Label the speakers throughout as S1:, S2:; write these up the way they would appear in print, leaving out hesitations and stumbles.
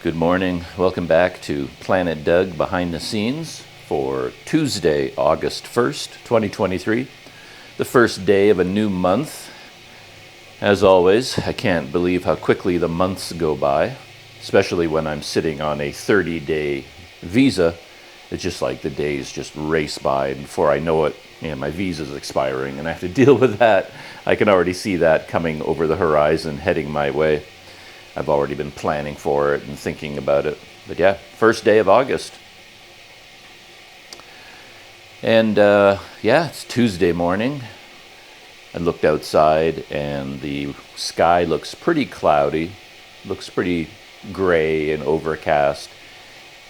S1: Good morning. Welcome back to Planet Doug Behind the Scenes for Tuesday, August 1st, 2023, the first day of a new month. As always, I can't believe how quickly the months go by, especially when I'm sitting on a 30-day visa. It's just like the days just race by, and before I know it, my visa's expiring, and I have to deal with that. I can already see that coming over the horizon, heading my way. I've already been planning for it and thinking about it. But yeah, first day of August. And it's Tuesday morning. I looked outside and the sky looks pretty cloudy, looks pretty gray and overcast.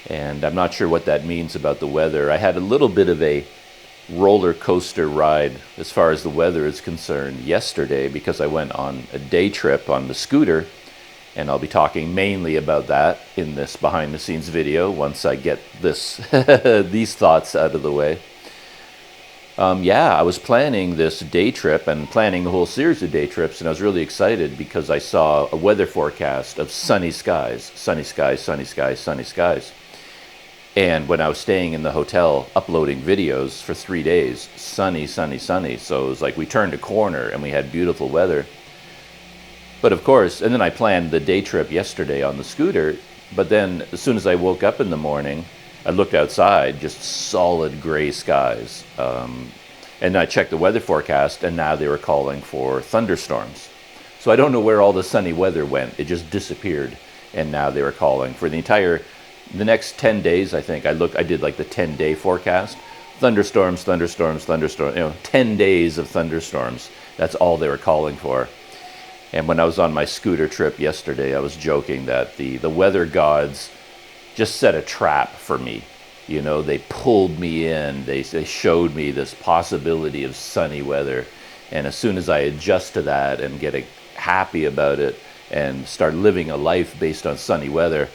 S1: And I'm not sure what that means about the weather. I had a little bit of a roller coaster ride as far as the weather is concerned yesterday because I went on a day trip on the scooter. And I'll be talking mainly about that in this behind the scenes video once I get this these thoughts out of the way. I was planning this day trip and planning a whole series of day trips, and I was really excited because I saw a weather forecast of sunny skies, sunny skies, sunny skies, sunny skies. And when I was staying in the hotel uploading videos for 3 days, sunny, sunny, sunny. So it was like we turned a corner and we had beautiful weather. But of course, and then I planned the day trip yesterday on the scooter, but then as soon as I woke up in the morning, I looked outside, just solid gray skies. And I checked the weather forecast, and now they were calling for thunderstorms. So I don't know where all the sunny weather went. It just disappeared, and now they were calling for the next 10 days, I think. I did like the 10-day forecast. Thunderstorms, thunderstorms, thunderstorms, 10 days of thunderstorms. That's all they were calling for. And when I was on my scooter trip yesterday, I was joking that the weather gods just set a trap for me. They pulled me in. They showed me this possibility of sunny weather. And as soon as I adjust to that and get happy about it and start living a life based on sunny weather,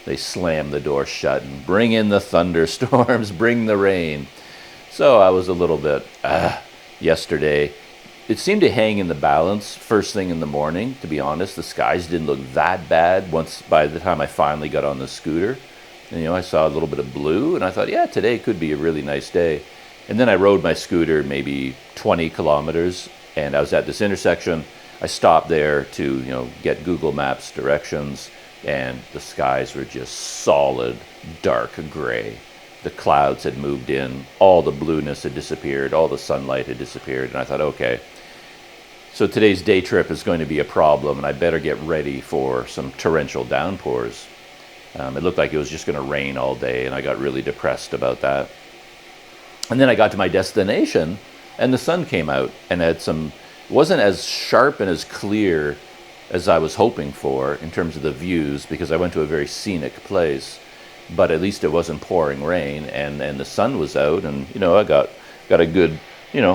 S1: they slam the door shut and bring in the thunderstorms, bring the rain. So I was a little bit, yesterday. It seemed to hang in the balance first thing in the morning, to be honest. The skies didn't look that bad by the time I finally got on the scooter. And, I saw a little bit of blue, and I thought, yeah, today could be a really nice day. And then I rode my scooter maybe 20 kilometers, and I was at this intersection. I stopped there to, get Google Maps directions, and the skies were just solid, dark gray. The clouds had moved in, all the blueness had disappeared, all the sunlight had disappeared, and I thought, okay, so today's day trip is going to be a problem, and I better get ready for some torrential downpours. It looked like it was just going to rain all day, and I got really depressed about that. And then I got to my destination, and the sun came out, and it wasn't as sharp and as clear as I was hoping for in terms of the views, because I went to a very scenic place. But at least it wasn't pouring rain, and the sun was out, and I got a good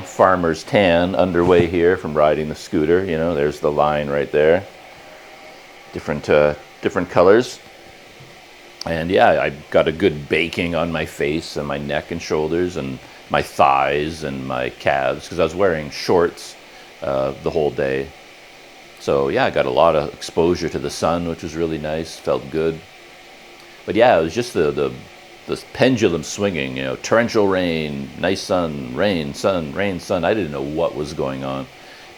S1: farmer's tan underway here from riding the scooter. There's the line right there, different colors, and I got a good baking on my face and my neck and shoulders and my thighs and my calves because I was wearing shorts the whole day. So I got a lot of exposure to the sun, which was really nice. Felt good. But it was just the pendulum swinging, torrential rain, nice sun, rain, sun, rain, sun. I didn't know what was going on.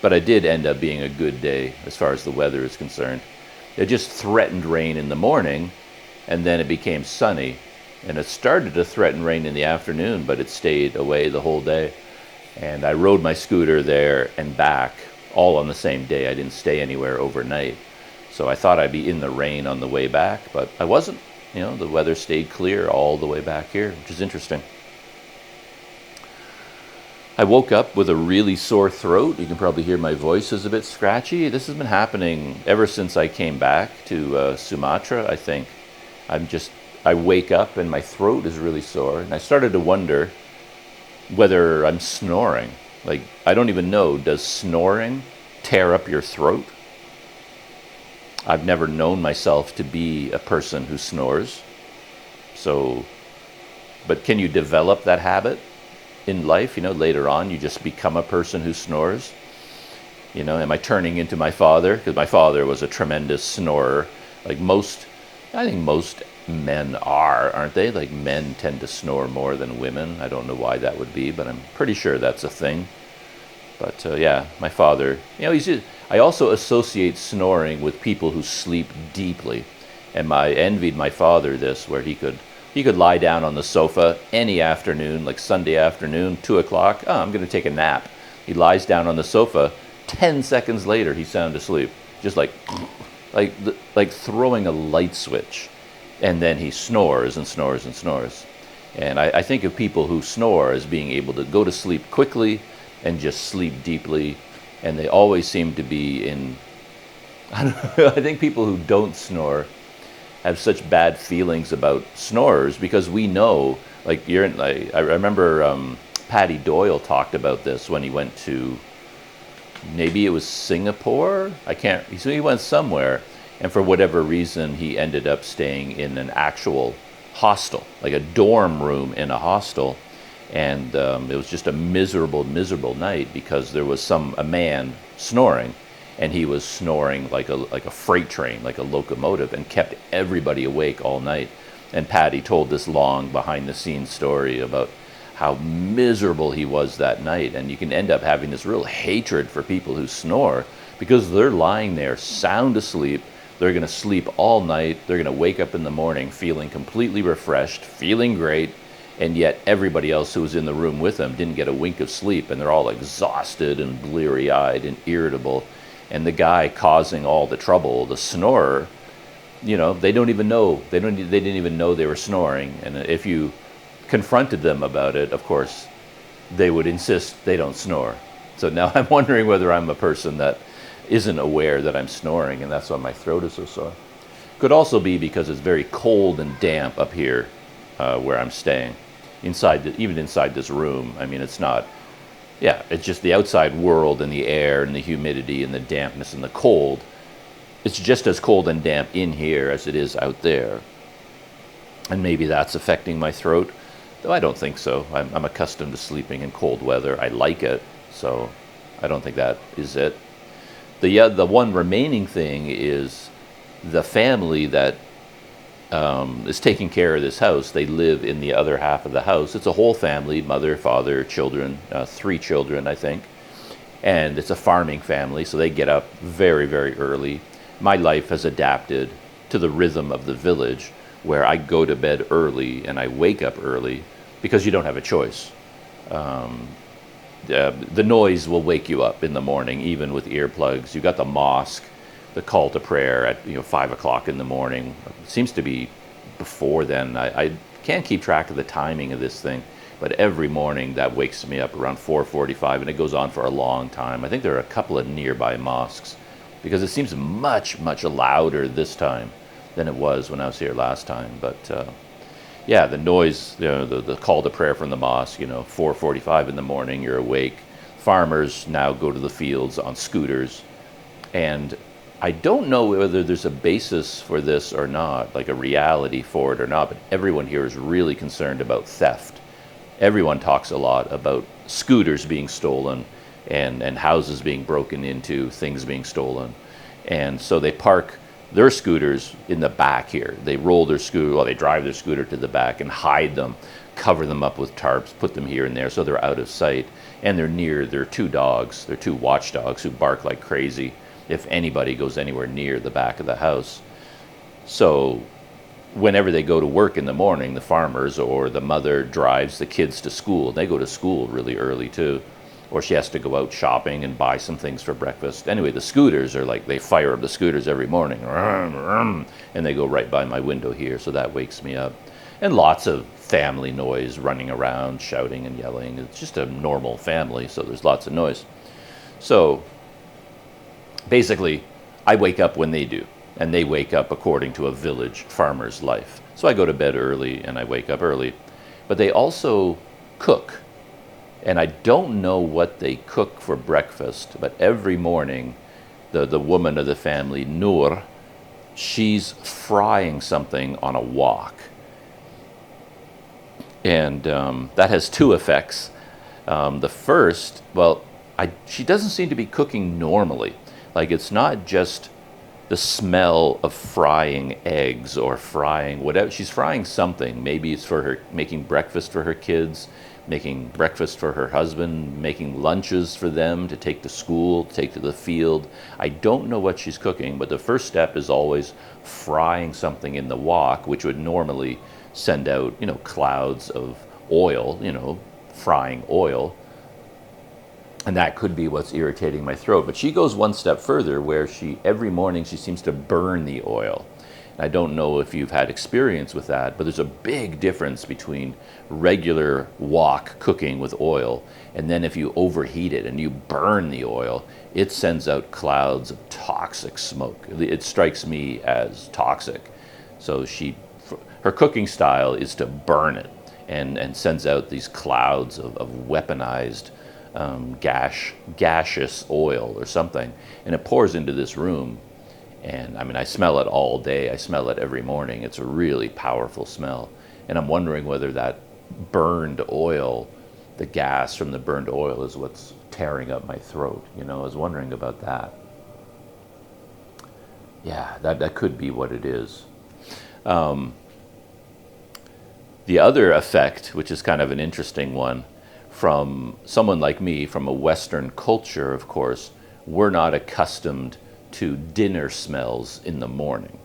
S1: But it did end up being a good day as far as the weather is concerned. It just threatened rain in the morning, and then it became sunny. And it started to threaten rain in the afternoon, but it stayed away the whole day. And I rode my scooter there and back all on the same day. I didn't stay anywhere overnight. So I thought I'd be in the rain on the way back, but I wasn't. The weather stayed clear all the way back here, which is interesting. I woke up with a really sore throat. You can probably hear my voice is a bit scratchy. This has been happening ever since I came back to Sumatra, I think. I wake up and my throat is really sore. And I started to wonder whether I'm snoring. Like, I don't even know, does snoring tear up your throat? I've never known myself to be a person who snores. But can you develop that habit in life? Later on, you just become a person who snores. Am I turning into my father? Because my father was a tremendous snorer. Like most I think most men aren't they? Like men tend to snore more than women. I don't know why that would be, but I'm pretty sure that's a thing. But yeah, my father, I also associate snoring with people who sleep deeply. And I envied my father this, where he could lie down on the sofa any afternoon, like Sunday afternoon, 2 o'clock. Oh, I'm going to take a nap. He lies down on the sofa. 10 seconds later, he's sound asleep, just like throwing a light switch, and then he snores and snores and snores. And I think of people who snore as being able to go to sleep quickly and just sleep deeply, and they always seem to be in. I don't know, I think people who don't snore have such bad feelings about snorers, because we know, like I remember Paddy Doyle talked about this when he went to, maybe it was Singapore. I can't. So he went somewhere, and for whatever reason, he ended up staying in an actual hostel, like a dorm room in a hostel, and it was just a miserable, miserable night because there was a man snoring, and he was snoring like a freight train, like a locomotive, and kept everybody awake all night. And Paddy told this long behind-the-scenes story about how miserable he was that night. And you can end up having this real hatred for people who snore, because they're lying there sound asleep. They're going to sleep all night. They're going to wake up in the morning feeling completely refreshed, feeling great, and yet everybody else who was in the room with them didn't get a wink of sleep, and they're all exhausted and bleary-eyed and irritable. And the guy causing all the trouble, the snorer, they don't even know. They didn't even know they were snoring. And if you confronted them about it, of course, they would insist they don't snore. So now I'm wondering whether I'm a person that isn't aware that I'm snoring, and that's why my throat is so sore. Could also be because it's very cold and damp up here where I'm staying. Even inside this room, I mean, it's not. Yeah, it's just the outside world and the air and the humidity and the dampness and the cold. It's just as cold and damp in here as it is out there. And maybe that's affecting my throat, though I don't think so. I'm accustomed to sleeping in cold weather. I like it, so I don't think that is it. The one remaining thing is the family that is taking care of this house. They live in the other half of the house. It's a whole family, mother, father, children, 3 children, I think. And it's a farming family, so they get up very, very early. My life has adapted to the rhythm of the village, where I go to bed early and I wake up early because you don't have a choice. The noise will wake you up in the morning, even with earplugs. You got the mosque, the call to prayer at 5 o'clock in the morning. It seems to be before then. I can't keep track of the timing of this thing, but every morning that wakes me up around 4:45, and it goes on for a long time. I think there are a couple of nearby mosques, because it seems much, much louder this time than it was when I was here last time. But yeah, the noise, the call to prayer from the mosque, 4:45 in the morning, you're awake. Farmers now go to the fields on scooters, and I don't know whether there's a basis for this or not, like a reality for it or not, but everyone here is really concerned about theft. Everyone talks a lot about scooters being stolen and houses being broken into, things being stolen. And so they park their scooters in the back here. They roll their scooter, they drive their scooter to the back and hide them, cover them up with tarps, put them here and there so they're out of sight. And they're near their 2 dogs, their 2 watchdogs, who bark like crazy if anybody goes anywhere near the back of the house. So whenever they go to work in the morning, the farmers or the mother drives the kids to school. They go to school really early too. Or she has to go out shopping and buy some things for breakfast. Anyway, the scooters are like, they fire up the scooters every morning, and they go right by my window here, so that wakes me up. And lots of family noise, running around, shouting and yelling. It's just a normal family, so there's lots of noise. So basically, I wake up when they do, and they wake up according to a village farmer's life. So I go to bed early and I wake up early. But they also cook. And I don't know what they cook for breakfast, but every morning, the woman of the family, Noor, she's frying something on a wok. And that has 2 effects. The first, she doesn't seem to be cooking normally. Like, it's not just the smell of frying eggs or frying whatever. She's frying something. Maybe it's for her, making breakfast for her kids, making breakfast for her husband, making lunches for them to take to school, to take to the field. I don't know what she's cooking, but the first step is always frying something in the wok, which would normally send out, clouds of oil, frying oil. And that could be what's irritating my throat. But she goes one step further, where every morning she seems to burn the oil. And I don't know if you've had experience with that, but there's a big difference between regular wok cooking with oil, and then if you overheat it and you burn the oil, it sends out clouds of toxic smoke. It strikes me as toxic. So her cooking style is to burn it and sends out these clouds of weaponized gaseous oil or something, and it pours into this room. And I smell it all day. I smell it every morning. It's a really powerful smell. And I'm wondering whether that burned oil, the gas from the burned oil, is what's tearing up my throat. I was wondering about that. Yeah, that could be what it is. The other effect, which is kind of an interesting one, from someone like me, from a Western culture, of course, we're not accustomed to dinner smells in the morning.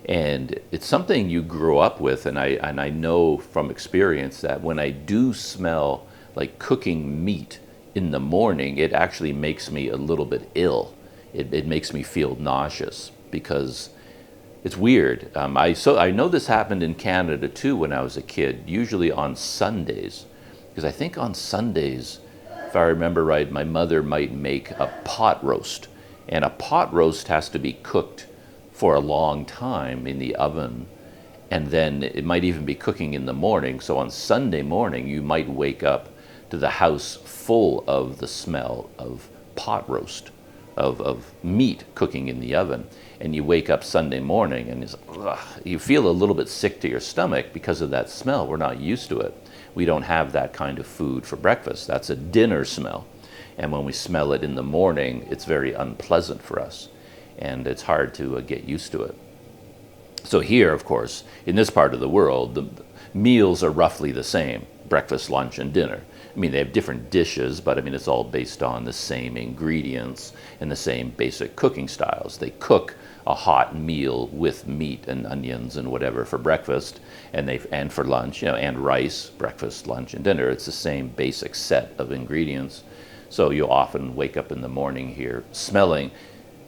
S1: And it's something you grow up with, and I know from experience that when I do smell like cooking meat in the morning, it actually makes me a little bit ill. It makes me feel nauseous, because it's weird. I know this happened in Canada too when I was a kid, usually on Sundays. Because I think on Sundays, if I remember right, my mother might make a pot roast. And a pot roast has to be cooked for a long time in the oven. And then it might even be cooking in the morning. So on Sunday morning, you might wake up to the house full of the smell of pot roast, of meat cooking in the oven. And you wake up Sunday morning and you feel a little bit sick to your stomach because of that smell. We're not used to it. We don't have that kind of food for breakfast. That's a dinner smell. And when we smell it in the morning, it's very unpleasant for us. And it's hard to get used to it. So here, of course, in this part of the world, the meals are roughly the same: breakfast, lunch, and dinner. They have different dishes, but it's all based on the same ingredients and the same basic cooking styles. They cook a hot meal with meat and onions and whatever for breakfast, and for lunch, and rice, breakfast, lunch, and dinner. It's the same basic set of ingredients. So you often wake up in the morning here smelling.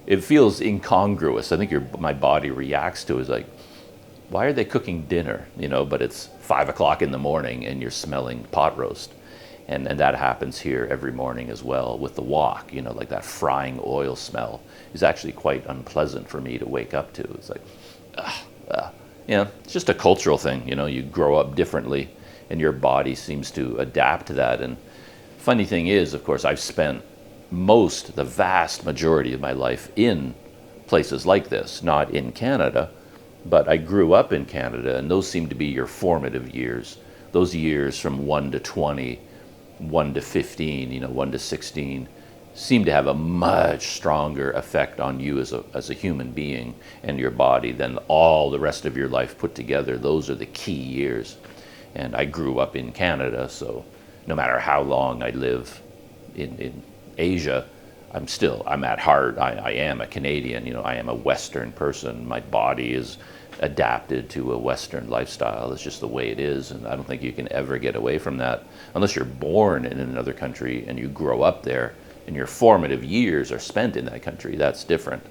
S1: It feels incongruous. I think my body reacts to it, like, why are they cooking dinner? But it's 5 o'clock in the morning and you're smelling pot roast. And that happens here every morning as well with the wok. Like that frying oil smell is actually quite unpleasant for me to wake up to. It's like, it's just a cultural thing. You grow up differently and your body seems to adapt to that. And funny thing is, of course, I've spent the vast majority of my life in places like this, not in Canada, but I grew up in Canada, and those seem to be your formative years. Those years from 1 to 20, 1 to 15, 1 to 16, seem to have a much stronger effect on you as a human being and your body than all the rest of your life put together. Those are the key years. And I grew up in Canada, so no matter how long I live in Asia, I'm at heart, I am a Canadian. I am a Western person. My body is adapted to a Western lifestyle. It's just the way it is, and I don't think you can ever get away from that unless you're born in another country and you grow up there and your formative years are spent in that country. That's different.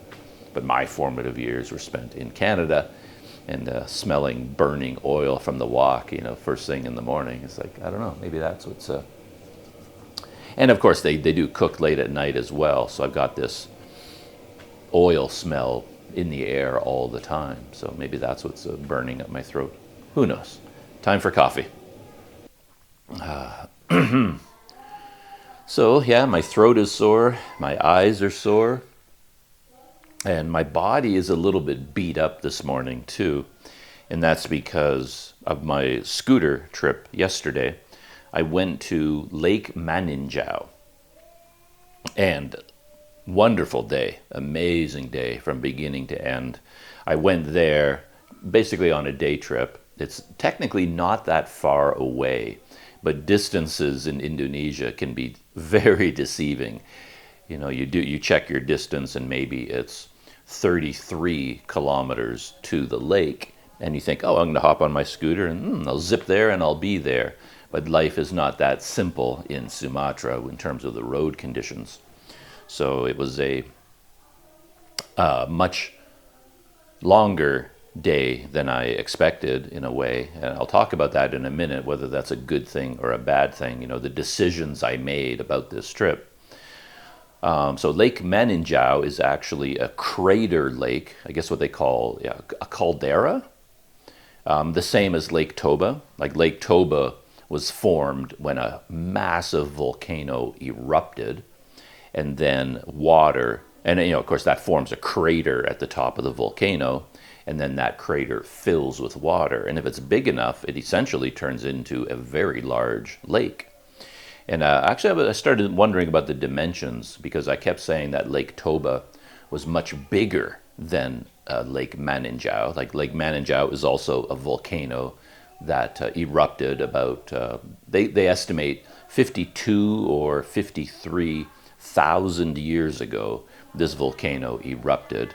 S1: But my formative years were spent in Canada, and smelling burning oil from the wok, first thing in the morning. It's like, I don't know, maybe that's what's... And of course, they do cook late at night as well, so I've got this oil smell in the air all the time. So maybe that's what's burning up my throat. Who knows? Time for coffee. So, yeah, my throat is sore, my eyes are sore, and my body is a little bit beat up this morning too. And that's because of my scooter trip yesterday. I went to Lake Maninjau. And Wonderful day, amazing day from beginning to end. I went there basically on a day trip. It's technically not that far away, but distances in Indonesia can be very deceiving. You know, you check your distance and maybe it's 33 kilometers to the lake, and you think, oh, I'm going to hop on my scooter and I'll zip there and I'll be there. But life is not that simple in Sumatra in terms of the road conditions. So it was a much longer day than I expected in a way. And I'll talk about that in a minute, whether that's a good thing or a bad thing, you know, the decisions I made about this trip. So Lake Maninjau is actually a crater lake, I guess what they call a caldera, the same as Lake Toba. Like Lake Toba was formed when a massive volcano erupted, and then water, and you know, of course, that forms a crater at the top of the volcano, and then that crater fills with water. And if it's big enough, it essentially turns into a very large lake. And actually, I started wondering about the dimensions because I kept saying that Lake Toba was much bigger than Lake Maninjau. Like Lake Maninjau is also a volcano that erupted about, they estimate 52 or 53,000 years ago, this volcano erupted.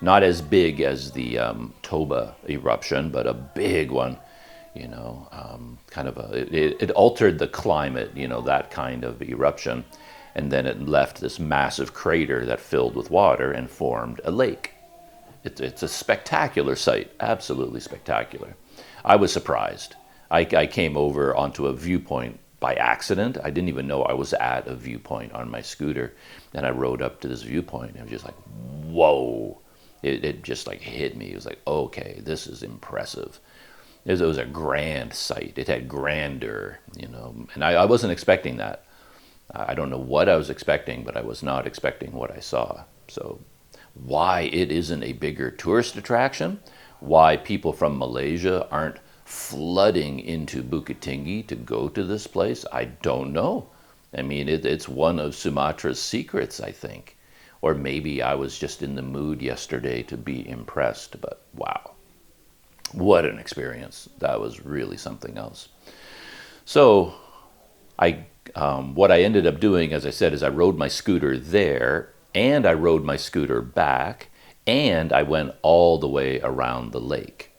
S1: Not as big as the Toba eruption, but a big one. You know, kind of it altered the climate, you know, that kind of eruption. And then it left this massive crater that filled with water and formed a lake. It's a spectacular sight, absolutely spectacular. I was surprised. I came over onto a viewpoint by accident. I didn't even know I was at a viewpoint on my scooter. And I rode up to this viewpoint and I was just like, whoa. It just like hit me. It was like, okay, this is impressive. It was a grand sight. It had grandeur, you know, and I wasn't expecting that. I don't know what I was expecting, but I was not expecting what I saw. So why it isn't a bigger tourist attraction, why people from Malaysia aren't flooding into Bukit Tinggi to go to this place, I don't know. I mean, it's one of Sumatra's secrets, I think. Or maybe I was just in the mood yesterday to be impressed, but wow. What an experience. That was really something else. So what I ended up doing, as I said, is I rode my scooter there, and I rode my scooter back, and I went all the way around the lake.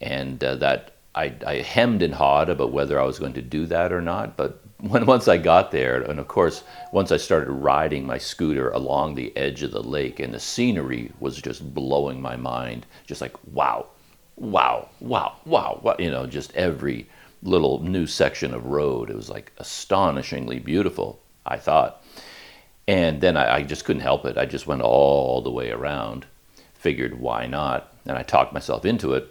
S1: And that I hemmed and hawed about whether I was going to do that or not, but once I got there, and of course, once I started riding my scooter along the edge of the lake, and the scenery was just blowing my mind, just like, wow. Wow, wow, wow, wow, you know, just every little new section of road. It was like astonishingly beautiful, I thought. And then I just couldn't help it. I just went all the way around, figured why not, and I talked myself into it.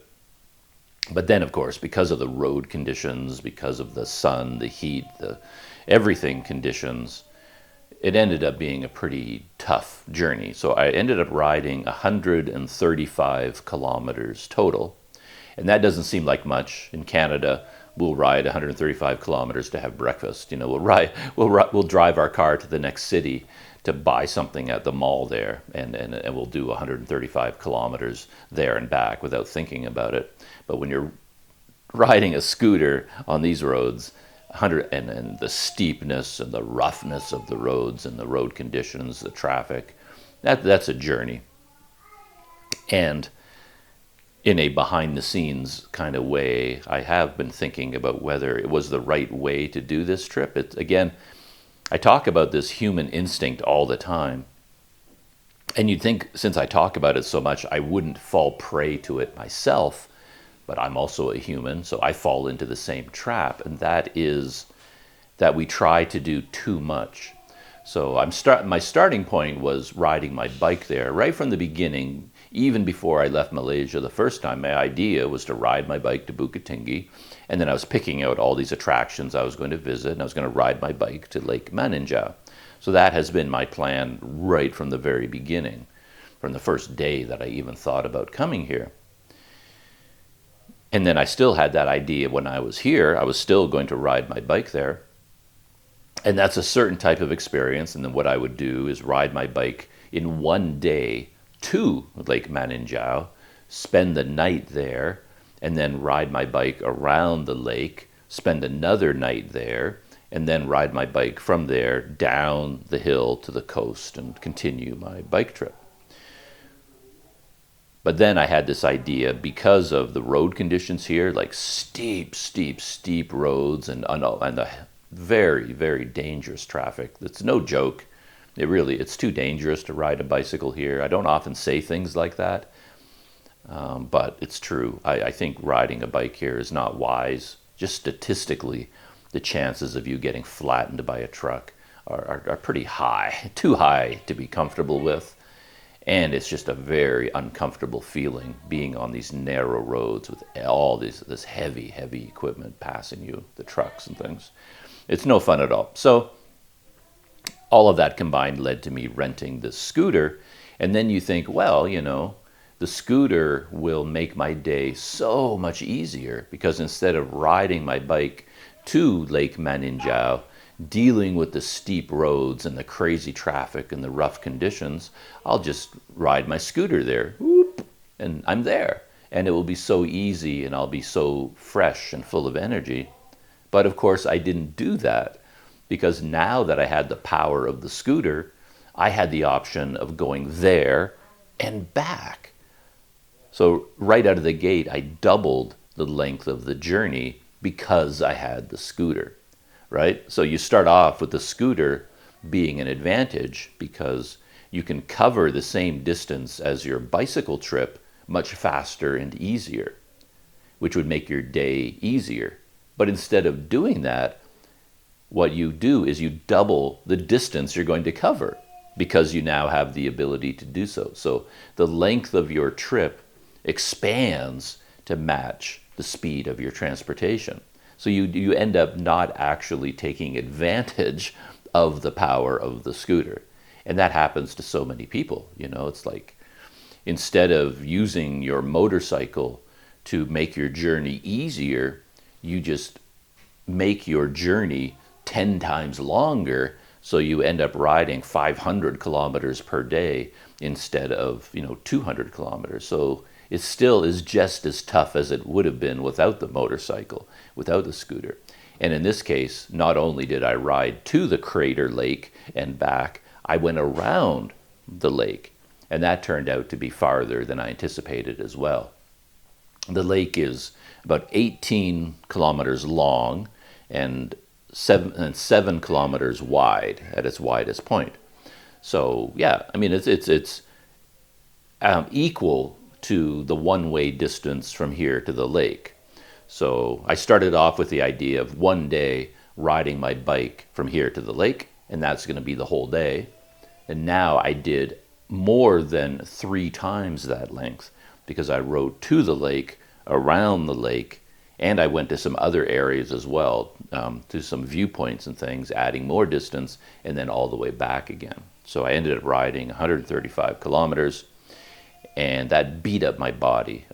S1: But then, of course, because of the road conditions, because of the sun, the heat, the everything conditions, it ended up being a pretty tough journey. So I ended up riding 135 kilometers total. And that doesn't seem like much. In Canada, we'll ride 135 kilometers to have breakfast. You know, we'll drive our car to the next city to buy something at the mall there, and we'll do 135 kilometers there and back without thinking about it. But when you're riding a scooter on these roads, and the steepness and the roughness of the roads and the road conditions, the traffic, that's a journey. And in a behind-the-scenes kind of way, I have been thinking about whether it was the right way to do this trip. Again, I talk about this human instinct all the time. And you'd think, since I talk about it so much, I wouldn't fall prey to it myself. But I'm also a human, so I fall into the same trap. And that is that we try to do too much. So my starting point was riding my bike there right from the beginning. Even before I left Malaysia the first time, my idea was to ride my bike to Bukit Tinggi, and then I was picking out all these attractions I was going to visit, and I was going to ride my bike to Lake Maninjau. So that has been my plan right from the very beginning, from the first day that I even thought about coming here. And then I still had that idea when I was here. I was still going to ride my bike there. And that's a certain type of experience. And then what I would do is ride my bike in one day to Lake Maninjau, spend the night there, and then ride my bike around the lake, spend another night there, and then ride my bike from there down the hill to the coast and continue my bike trip. But then I had this idea, because of the road conditions here, like steep roads and the very, very dangerous traffic. It's no joke. It's too dangerous to ride a bicycle here. I don't often say things like that, but it's true. I think riding a bike here is not wise. Just statistically, the chances of you getting flattened by a truck are pretty high, too high to be comfortable with. And it's just a very uncomfortable feeling being on these narrow roads with all this heavy equipment passing you, the trucks and things. It's no fun at all. So all of that combined led to me renting this scooter. And then you think, well, the scooter will make my day so much easier, because instead of riding my bike to Lake Maninjau, dealing with the steep roads and the crazy traffic and the rough conditions, I'll just ride my scooter there, whoop, and I'm there. And it will be so easy, and I'll be so fresh and full of energy. But of course, I didn't do that, because now that I had the power of the scooter, I had the option of going there and back. So right out of the gate, I doubled the length of the journey because I had the scooter, right? So you start off with the scooter being an advantage because you can cover the same distance as your bicycle trip much faster and easier, which would make your day easier. But instead of doing that, what you do is you double the distance you're going to cover, because you now have the ability to do so. So the length of your trip expands to match the speed of your transportation. So you end up not actually taking advantage of the power of the scooter. And that happens to so many people. It's like, instead of using your motorcycle to make your journey easier, you just make your journey 10 times longer. So you end up riding 500 kilometers per day instead of 200 kilometers. So it still is just as tough as it would have been without the motorcycle, without the scooter. And in this case, not only did I ride to the crater lake and back, I went around the lake. And that turned out to be farther than I anticipated as well. The lake is about 18 kilometers long and 7 kilometers wide at its widest point. So yeah, I mean, it's equal to the one-way distance from here to the lake. So I started off with the idea of one day riding my bike from here to the lake, and that's going to be the whole day. And now I did more than 3 times that length, because I rode to the lake, around the lake, and I went to some other areas as well, to some viewpoints and things, adding more distance, and then all the way back again. So I ended up riding 135 kilometers, and that beat up my body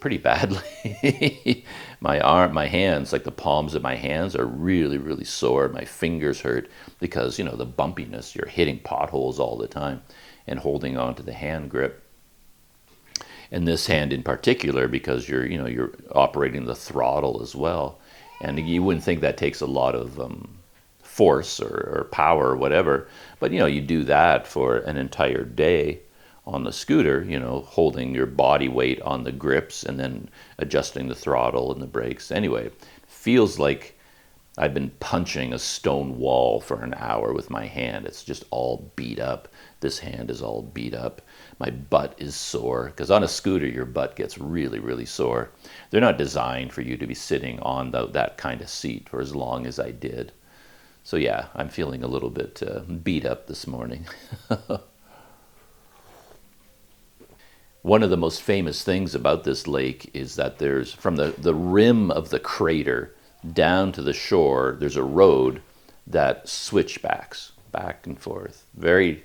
S1: pretty badly. My hands, like the palms of my hands, are really sore. My fingers hurt because, the bumpiness, you're hitting potholes all the time and holding on to the hand grip. And this hand in particular, because you're operating the throttle as well. And you wouldn't think that takes a lot of force or power or whatever, but you do that for an entire day on the scooter, holding your body weight on the grips and then adjusting the throttle and the brakes. Anyway, it feels like I've been punching a stone wall for an hour with my hand. It's just all beat up. This hand is all beat up. My butt is sore, because on a scooter, your butt gets really sore. They're not designed for you to be sitting on that kind of seat for as long as I did. So yeah, I'm feeling a little bit beat up this morning. One of the most famous things about this lake is that there's, from the rim of the crater down to the shore, there's a road that switchbacks back and forth. Very,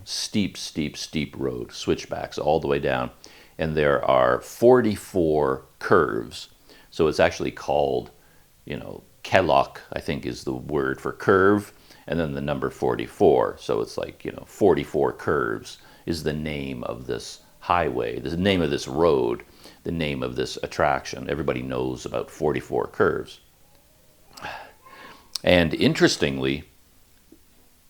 S1: steep road, switchbacks all the way down. And there are 44 curves. So it's actually called, Kellock, I think, is the word for curve, and then the number 44. So it's like, 44 curves is the name of this highway, the name of this road, the name of this attraction. Everybody knows about 44 curves. And interestingly,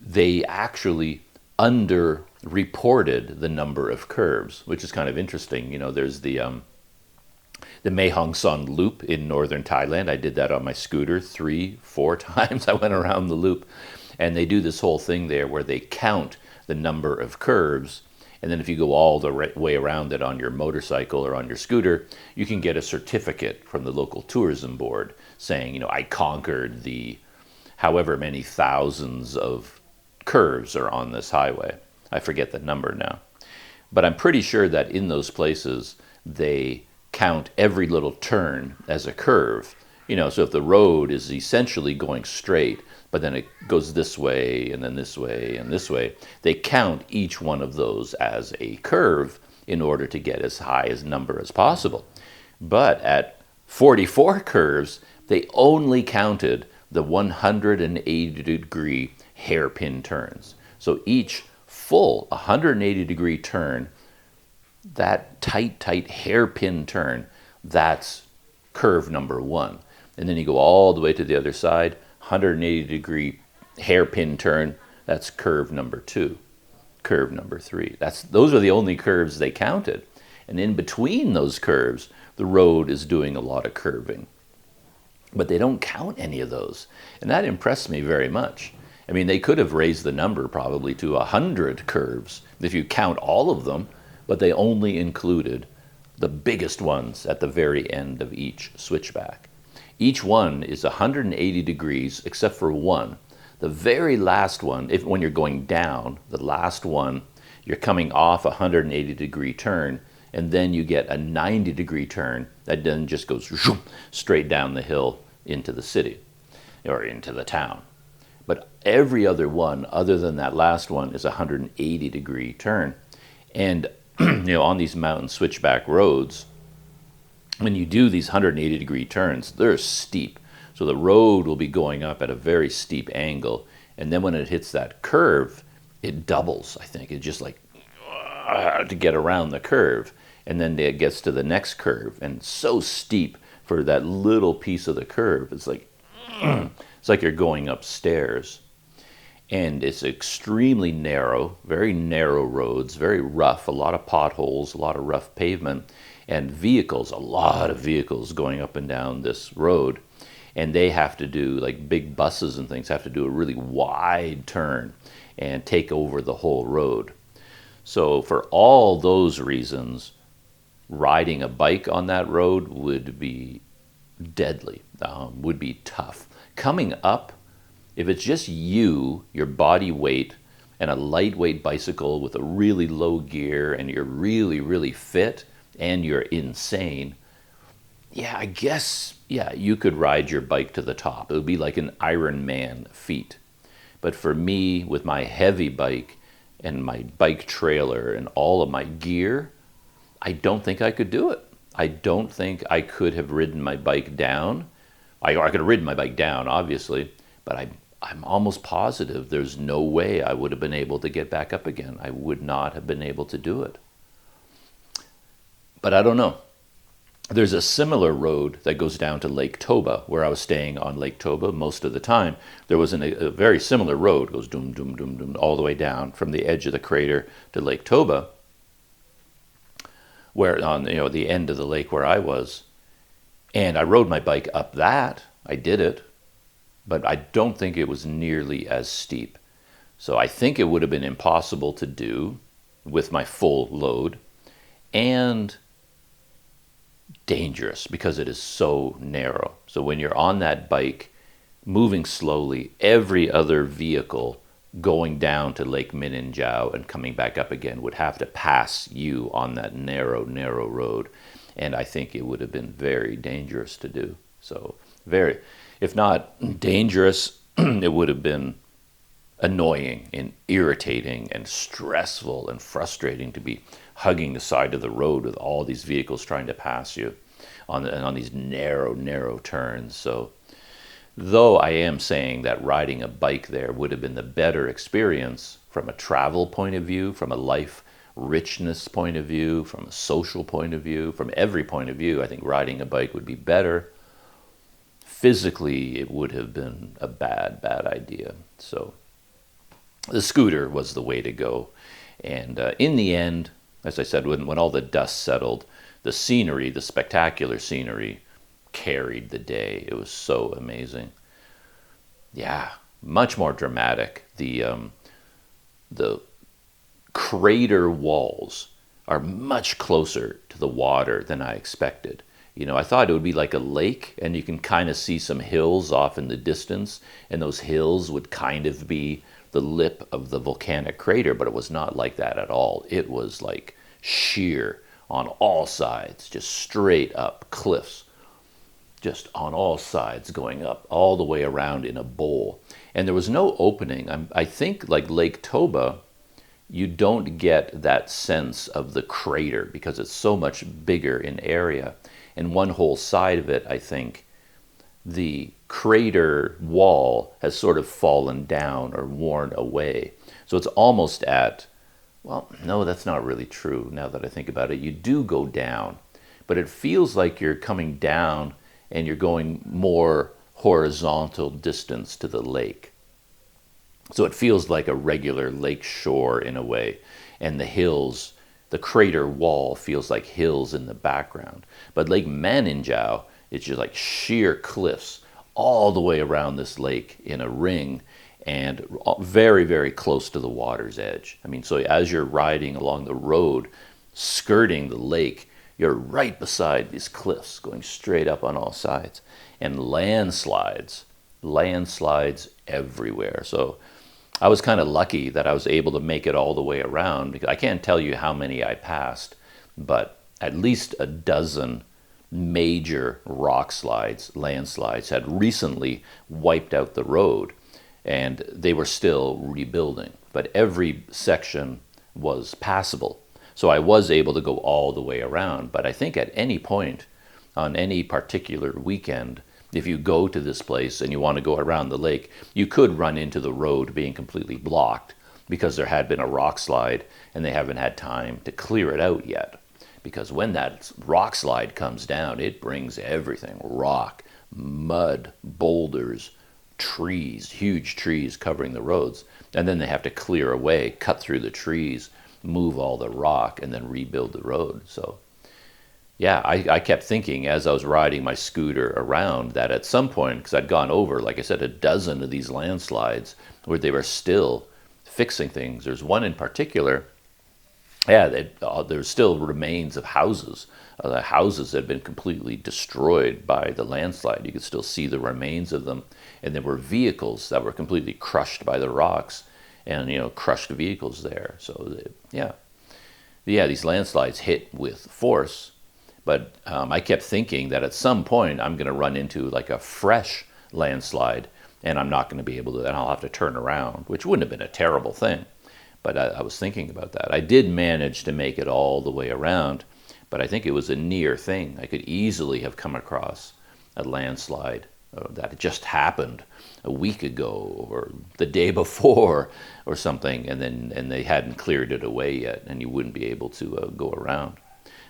S1: they actually underreported the number of curves, which is kind of interesting. There's the Mae Hong Son loop in northern Thailand. I did that on my scooter 3-4 times. I went around the loop, and they do this whole thing there where they count the number of curves, and then if you go all the way around it on your motorcycle or on your scooter, you can get a certificate from the local tourism board saying, I conquered the however many thousands of curves are on this highway. I forget the number now. But I'm pretty sure that in those places, they count every little turn as a curve. So if the road is essentially going straight, but then it goes this way and then this way and this way, they count each one of those as a curve in order to get as high a number as possible. But at 44 curves, they only counted the 180-degree hairpin turns. So each full 180-degree turn, that tight hairpin turn, that's curve number 1. And then you go all the way to the other side, 180-degree hairpin turn, that's curve number 2, curve number 3. Those are the only curves they counted. And in between those curves, the road is doing a lot of curving. But they don't count any of those. And that impressed me very much. I mean, they could have raised the number probably to 100 curves if you count all of them, but they only included the biggest ones at the very end of each switchback. Each one is 180 degrees except for one. The very last one, when you're going down, the last one, you're coming off a 180-degree turn, and then you get a 90-degree turn that then just goes straight down the hill into the city or into the town. But every other one, other than that last one, is a 180-degree turn. And on these mountain switchback roads, when you do these 180-degree turns, they're steep. So the road will be going up at a very steep angle. And then when it hits that curve, it doubles, I think. It just like to get around the curve. And then it gets to the next curve. And it's so steep for that little piece of the curve. It's like you're going upstairs. And it's extremely narrow, very narrow roads, very rough, a lot of potholes, a lot of rough pavement, and vehicles, a lot of vehicles going up and down this road. And they have to do, like big buses and things, have to do a really wide turn and take over the whole road. So for all those reasons, riding a bike on that road would be deadly, would be tough. Coming up, if it's just you, your body weight, and a lightweight bicycle with a really low gear, and you're really, really fit, and you're insane, I guess, you could ride your bike to the top. It would be like an Iron Man feat. But for me, with my heavy bike and my bike trailer and all of my gear, I don't think I could do it. I don't think I could have ridden my bike down. I could have ridden my bike down, obviously, but I'm almost positive there's no way I would have been able to get back up again. I would not have been able to do it. But I don't know. There's a similar road that goes down to Lake Toba, where I was staying on Lake Toba most of the time. There was a very similar road, goes doom, doom, doom, doom, all the way down from the edge of the crater to Lake Toba, where on the end of the lake where I was. And I rode my bike up that. I did it. But I don't think it was nearly as steep. So I think it would have been impossible to do with my full load, and dangerous because it is so narrow. So when you're on that bike, moving slowly, every other vehicle going down to Lake Maninjau and coming back up again would have to pass you on that narrow, narrow road. And I think it would have been very dangerous to do. So very, if not dangerous, it would have been annoying and irritating and stressful and frustrating to be hugging the side of the road with all these vehicles trying to pass you on these narrow, narrow turns. So Though I am saying that riding a bike there would have been the better experience from a travel point of view, from a life richness point of view, from a social point of view, from every point of view. I think riding a bike would be better. Physically, it would have been a bad idea. So the scooter was the way to go. And in the end, as I said, when all the dust settled, the scenery, the spectacular scenery, carried the day. It was so amazing. Yeah, much more dramatic. The crater walls are much closer to the water than I expected. You know, I thought it would be like a lake, and you can kind of see some hills off in the distance, and those hills would kind of be the lip of the volcanic crater, but it was not like that at all. It was like sheer on all sides, just straight up cliffs, just on all sides going up all the way around in a bowl. And there was no opening. I think like Lake Toba, you don't get that sense of the crater because it's so much bigger in area. And one whole side of it, I think, the crater wall has sort of fallen down or worn away. So it's almost at, well, no, that's not really true now that I think about it. You do go down, but it feels like you're coming down and you're going more horizontal distance to the lake. So it feels like a regular lake shore in a way. And the hills, the crater wall feels like hills in the background. But Lake Maninjau, it's just like sheer cliffs all the way around this lake in a ring and very, very close to the water's edge. I mean, so as you're riding along the road, skirting the lake, you're right beside these cliffs going straight up on all sides, and landslides everywhere. So I was kind of lucky that I was able to make it all the way around, because I can't tell you how many I passed, but at least a dozen major rock slides, landslides, had recently wiped out the road, and they were still rebuilding. But every section was passable. So I was able to go all the way around. But I think at any point on any particular weekend, if you go to this place and you want to go around the lake, you could run into the road being completely blocked because there had been a rock slide and they haven't had time to clear it out yet. Because when that rock slide comes down, it brings everything: rock, mud, boulders, trees, huge trees covering the roads. And then they have to clear away, cut through the trees, move all the rock, and then rebuild the road. So yeah, I kept thinking as I was riding my scooter around that at some point, because I'd gone over, like I said, a dozen of these landslides where they were still fixing things. There's one in particular, there's still remains of houses. The houses had been completely destroyed by the landslide. You could still see the remains of them. And there were vehicles that were completely crushed by the rocks, and, you know, crushed vehicles there. So, these landslides hit with force. But I kept thinking that at some point I'm going to run into like a fresh landslide, and I'm not going to be able to, and I'll have to turn around, which wouldn't have been a terrible thing. But I was thinking about that. I did manage to make it all the way around, but I think it was a near thing. I could easily have come across a landslide that had just happened a week ago or the day before or something, and they hadn't cleared it away yet, and you wouldn't be able to go around.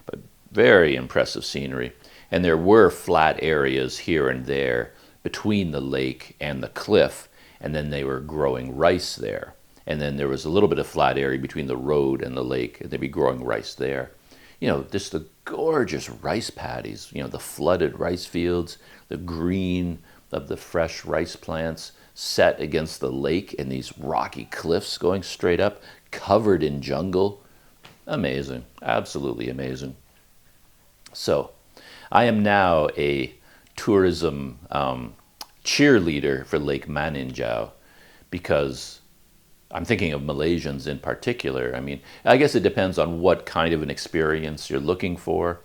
S1: But very impressive scenery. And there were flat areas here and there between the lake and the cliff, and then they were growing rice there. And then there was a little bit of flat area between the road and the lake, and they'd be growing rice there. You know, just the gorgeous rice paddies, you know, the flooded rice fields, the green of the fresh rice plants set against the lake and these rocky cliffs going straight up, covered in jungle. Amazing, absolutely amazing. So I am now a tourism cheerleader for Lake Maninjau, because I'm thinking of Malaysians in particular. I mean, I guess it depends on what kind of an experience you're looking for.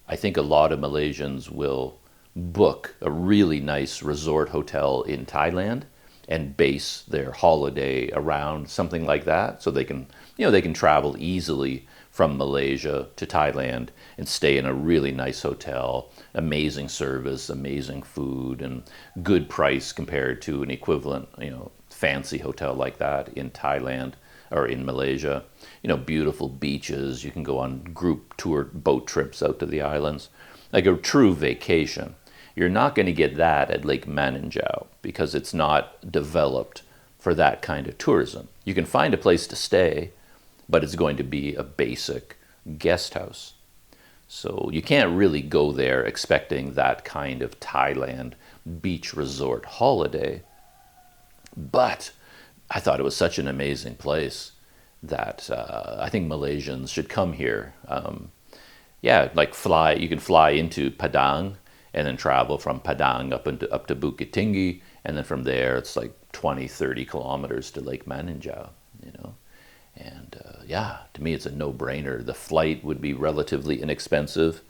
S1: I think a lot of Malaysians will book a really nice resort hotel in Thailand and base their holiday around something like that, so they can, you know, they can travel easily from Malaysia to Thailand and stay in a really nice hotel, amazing service, amazing food, and good price compared to an equivalent, fancy hotel like that in Thailand or in Malaysia. Beautiful beaches. You can go on group tour boat trips out to the islands, like a true vacation. You're not going to get that at Lake Maninjau because it's not developed for that kind of tourism. You can find a place to stay, but it's going to be a basic guest house. So you can't really go there expecting that kind of Thailand beach resort holiday. But I thought it was such an amazing place that I think Malaysians should come here. You can fly into Padang and then travel from Padang up to Bukit Tinggi, and then from there it's like 20, 30 kilometers to Lake Maninjau, And to me it's a no-brainer. The flight would be relatively inexpensive,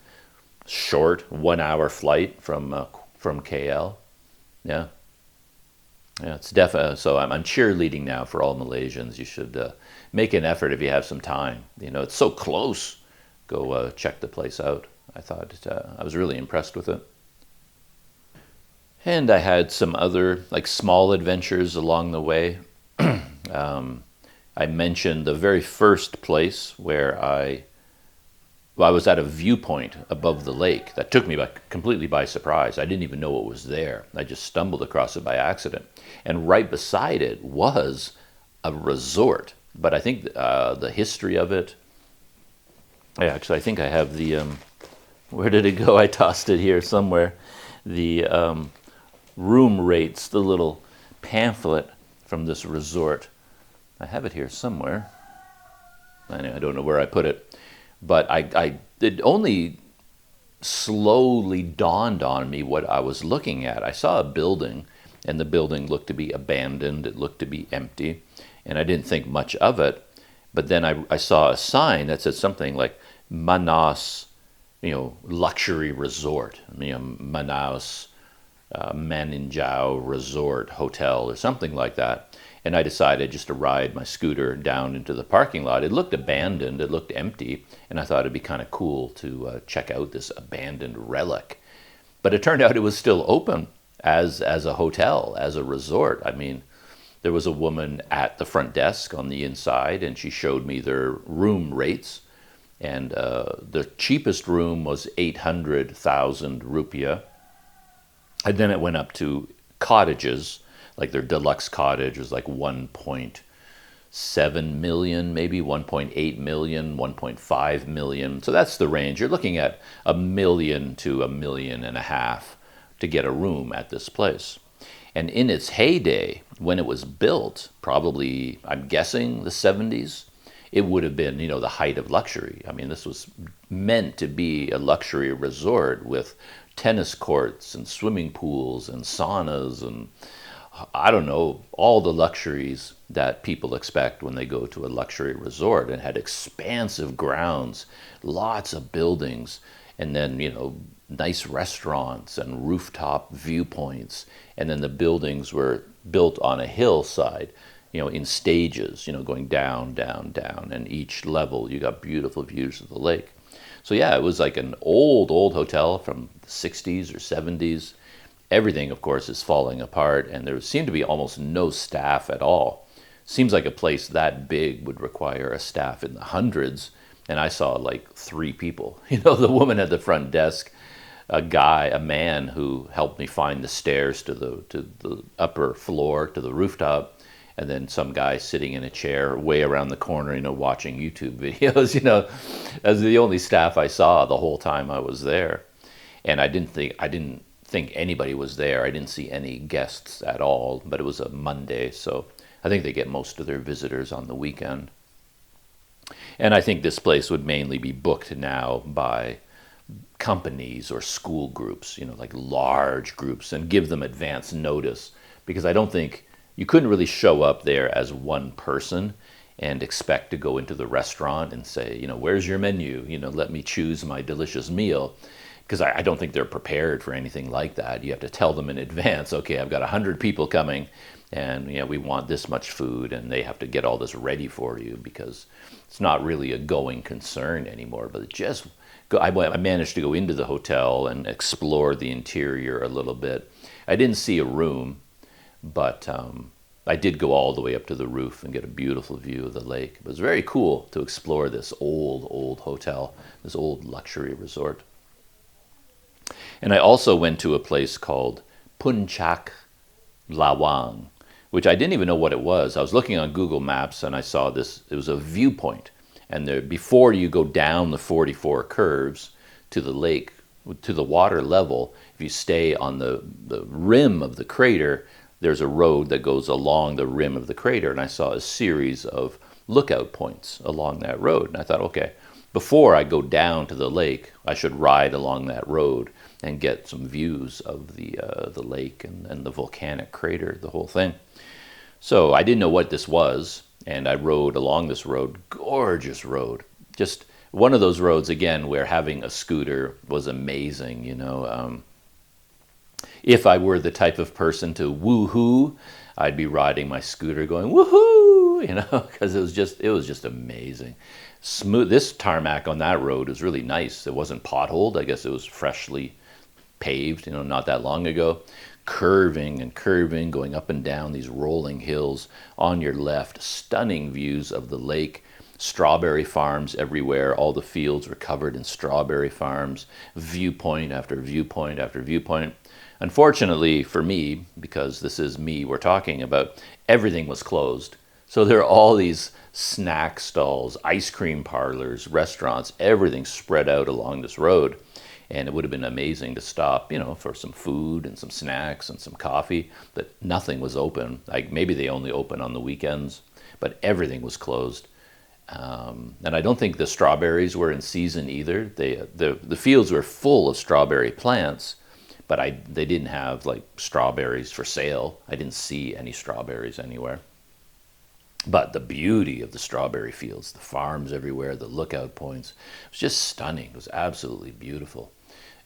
S1: short 1 hour flight from KL. Yeah, it's definitely. So I'm cheerleading now for all Malaysians. You should make an effort if you have some time. It's so close. Go check the place out. I thought I was really impressed with it. And I had some other small adventures along the way. I mentioned the very first place where I was at a viewpoint above the lake that took me completely by surprise. I didn't even know it was there. I just stumbled across it by accident. And right beside it was a resort. But I think the history of it, I think I have the, where did it go? I tossed it here somewhere. The room rates, the little pamphlet from this resort. I have it here somewhere. I don't know where I put it. But it only slowly dawned on me what I was looking at. I saw a building, and the building looked to be abandoned. It looked to be empty, and I didn't think much of it. But then I saw a sign that said something like Manas, luxury resort. Manaus, Maninjau Resort Hotel or something like that. And I decided just to ride my scooter down into the parking lot. It looked abandoned, it looked empty, and I thought it'd be kind of cool to check out this abandoned relic. But it turned out it was still open as a hotel, as a resort. There was a woman at the front desk on the inside, and she showed me their room rates. And the cheapest room was 800,000 rupiah. And then it went up to cottages, like their deluxe cottage was like 1.7 million, maybe 1.8 million, 1.5 million. So that's the range. You're looking at $1 million to $1.5 million to get a room at this place. And in its heyday, when it was built, probably, I'm guessing, the 70s, it would have been, the height of luxury. This was meant to be a luxury resort with tennis courts and swimming pools and saunas and I don't know, all the luxuries that people expect when they go to a luxury resort, and had expansive grounds, lots of buildings, and then, nice restaurants and rooftop viewpoints. And then the buildings were built on a hillside, in stages, going down, down, down. And each level, you got beautiful views of the lake. So yeah, it was like an old hotel from the 60s or 70s. Everything, of course, is falling apart, and there seemed to be almost no staff at all. Seems like a place that big would require a staff in the hundreds, and I saw like 3 people. The woman at the front desk, a man who helped me find the stairs to the upper floor, to the rooftop, and then some guy sitting in a chair way around the corner, watching YouTube videos, as the only staff I saw the whole time I was there. And I didn't think anybody was there. I didn't see any guests at all, but it was a Monday, so I think they get most of their visitors on the weekend. And I think this place would mainly be booked now by companies or school groups, like large groups, and give them advance notice, because I don't think you couldn't really show up there as one person and expect to go into the restaurant and say, where's your menu? Let me choose my delicious meal. because I don't think they're prepared for anything like that. You have to tell them in advance, okay, I've got 100 people coming, and we want this much food, and they have to get all this ready for you, because it's not really a going concern anymore. But I managed to go into the hotel and explore the interior a little bit. I didn't see a room, but I did go all the way up to the roof and get a beautiful view of the lake. It was very cool to explore this old hotel, this old luxury resort. And I also went to a place called Puncak Lawang, which I didn't even know what it was. I was looking on Google Maps and I saw this. It was a viewpoint. And before you go down the 44 curves to the lake, to the water level, if you stay on the rim of the crater, there's a road that goes along the rim of the crater. And I saw a series of lookout points along that road. And I thought, okay, before I go down to the lake, I should ride along that road and get some views of the lake and the volcanic crater, the whole thing. So I didn't know what this was, and I rode along this road, gorgeous road. Just one of those roads, again, where having a scooter was amazing, If I were the type of person to woohoo, I'd be riding my scooter going woohoo, because it was just amazing. Smooth. This tarmac on that road was really nice. It wasn't potholed. I guess it was freshly paved, not that long ago. Curving and curving, going up and down these rolling hills. On your left, stunning views of the lake. Strawberry farms everywhere. All the fields were covered in strawberry farms. Viewpoint after viewpoint after viewpoint. Unfortunately for me, because this is me we're talking about, everything was closed. So there are all these snack stalls, ice cream parlors, restaurants, everything spread out along this road. And it would have been amazing to stop, for some food and some snacks and some coffee, but nothing was open. Like maybe they only open on the weekends, but everything was closed. And I don't think the strawberries were in season either. The fields were full of strawberry plants, but they didn't have like strawberries for sale. I didn't see any strawberries anywhere. But the beauty of the strawberry fields, the farms everywhere, the lookout points, it was just stunning. It was absolutely beautiful.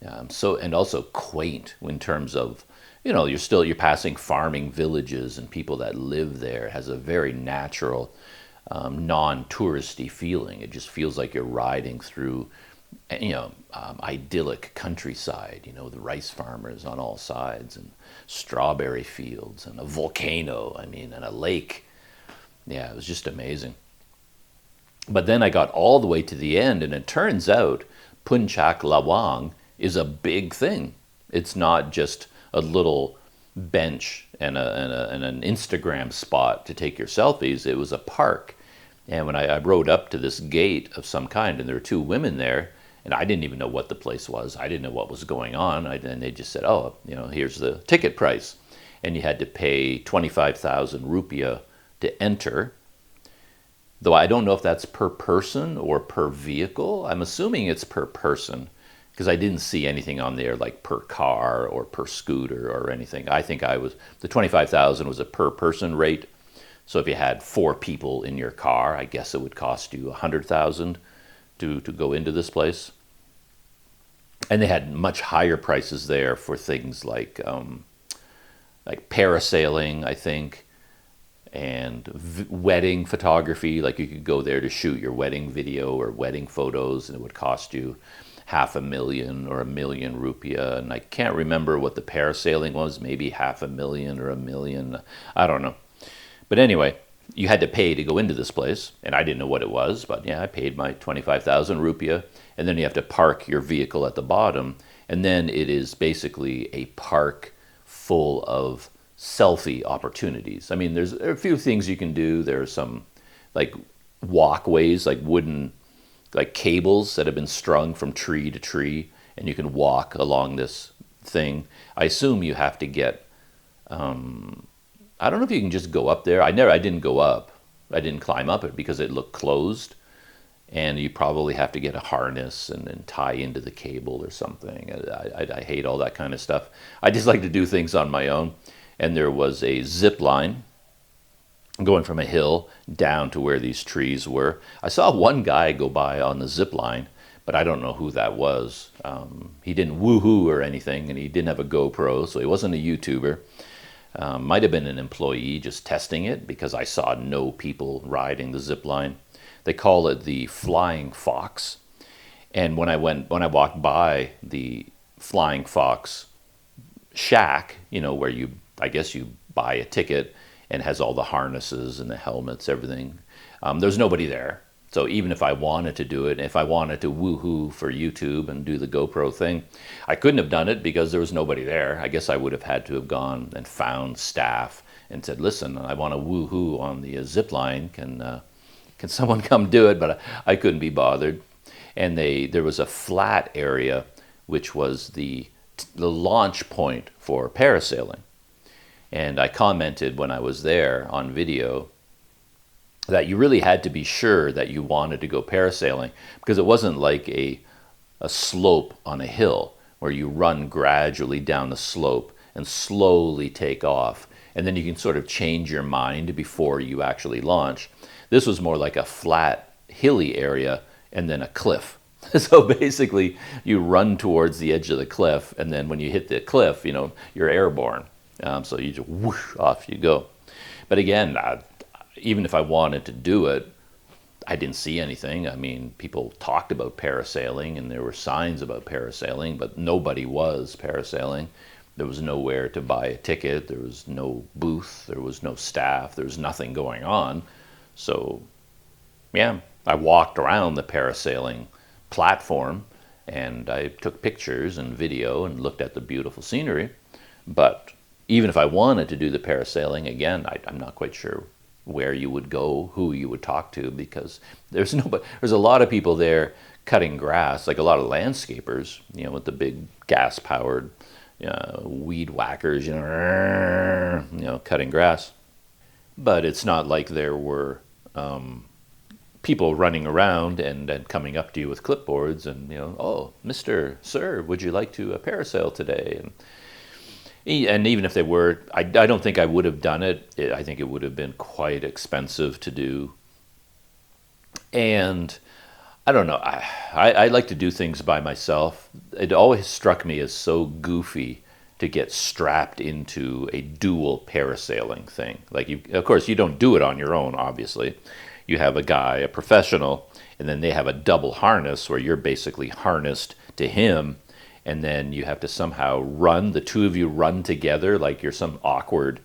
S1: And also quaint in terms of, you're passing farming villages and people that live there. It has a very natural, non-touristy feeling. It just feels like you're riding through, idyllic countryside, with rice farmers on all sides and strawberry fields and a volcano, and a lake. Yeah, it was just amazing. But then I got all the way to the end, and it turns out Puncak Lawang is a big thing. It's not just a little bench and an Instagram spot to take your selfies. It was a park. And when I rode up to this gate of some kind, and there were two women there, and I didn't even know what the place was. I didn't know what was going on. And they just said, oh, here's the ticket price. And you had to pay 25,000 rupiah to enter. Though I don't know if that's per person or per vehicle. I'm assuming it's per person, because I didn't see anything on there like per car or per scooter or anything. I think the 25,000 was a per person rate. So if you had 4 people in your car, I guess it would cost you 100,000 to go into this place. And they had much higher prices there for things like parasailing, I think, and wedding photography. Like you could go there to shoot your wedding video or wedding photos, and it would cost you 500,000 or 1 million rupiah. And I can't remember what the parasailing was, maybe 500,000 or 1 million. I don't know. But anyway, you had to pay to go into this place, and I didn't know what it was, but yeah, I paid my 25,000 rupiah, and then you have to park your vehicle at the bottom, and then it is basically a park full of selfie opportunities. There are a few things you can do. There are some like walkways, like wooden, like cables that have been strung from tree to tree, and you can walk along this thing. I assume you have to get, I don't know if you can just go up there. I didn't go up. I didn't climb up it because it looked closed, and you probably have to get a harness and then tie into the cable or something. I hate all that kind of stuff. I just like to do things on my own. And there was a zip line going from a hill down to where these trees were. I saw one guy go by on the zip line, but I don't know who that was. He didn't woohoo or anything, and he didn't have a GoPro, so he wasn't a YouTuber. Might have been an employee just testing it, because I saw no people riding the zip line. They call it the Flying Fox. And when I walked by the Flying Fox shack, where I guess you buy a ticket and has all the harnesses and the helmets, everything. There's nobody there. So even if I wanted to do it, if I wanted to woohoo for YouTube and do the GoPro thing, I couldn't have done it because there was nobody there. I guess I would have had to have gone and found staff and said, listen, I want to woohoo on the zip line. Can someone come do it? But I couldn't be bothered. And there was a flat area, which was the launch point for parasailing. And I commented when I was there on video that you really had to be sure that you wanted to go parasailing, because it wasn't like a slope on a hill where you run gradually down the slope and slowly take off, and then you can sort of change your mind before you actually launch. This was more like a flat, hilly area and then a cliff. So basically, you run towards the edge of the cliff, and then when you hit the cliff, you're airborne. So you just whoosh, off you go. But again, even if I wanted to do it, I didn't see anything. I mean, people talked about parasailing, and there were signs about parasailing, but nobody was parasailing. There was nowhere to buy a ticket. There was no booth. There was no staff. There was nothing going on. So, yeah, I walked around the parasailing platform, and I took pictures and video and looked at the beautiful scenery. But even if I wanted to do the parasailing, again, I'm not quite sure where you would go, who you would talk to, because there's a lot of people there cutting grass, like a lot of landscapers, with the big gas-powered weed whackers, cutting grass. But it's not like there were people running around and coming up to you with clipboards and, oh, Mr. Sir, would you like to parasail today? And even if they were, I don't think I would have done it. I think it would have been quite expensive to do. And I don't know, I like to do things by myself. It always struck me as so goofy to get strapped into a dual parasailing thing. Of course, you don't do it on your own, obviously. You have a guy, a professional, and then they have a double harness where you're basically harnessed to him, and then you have to somehow the two of you run together like you're some awkward,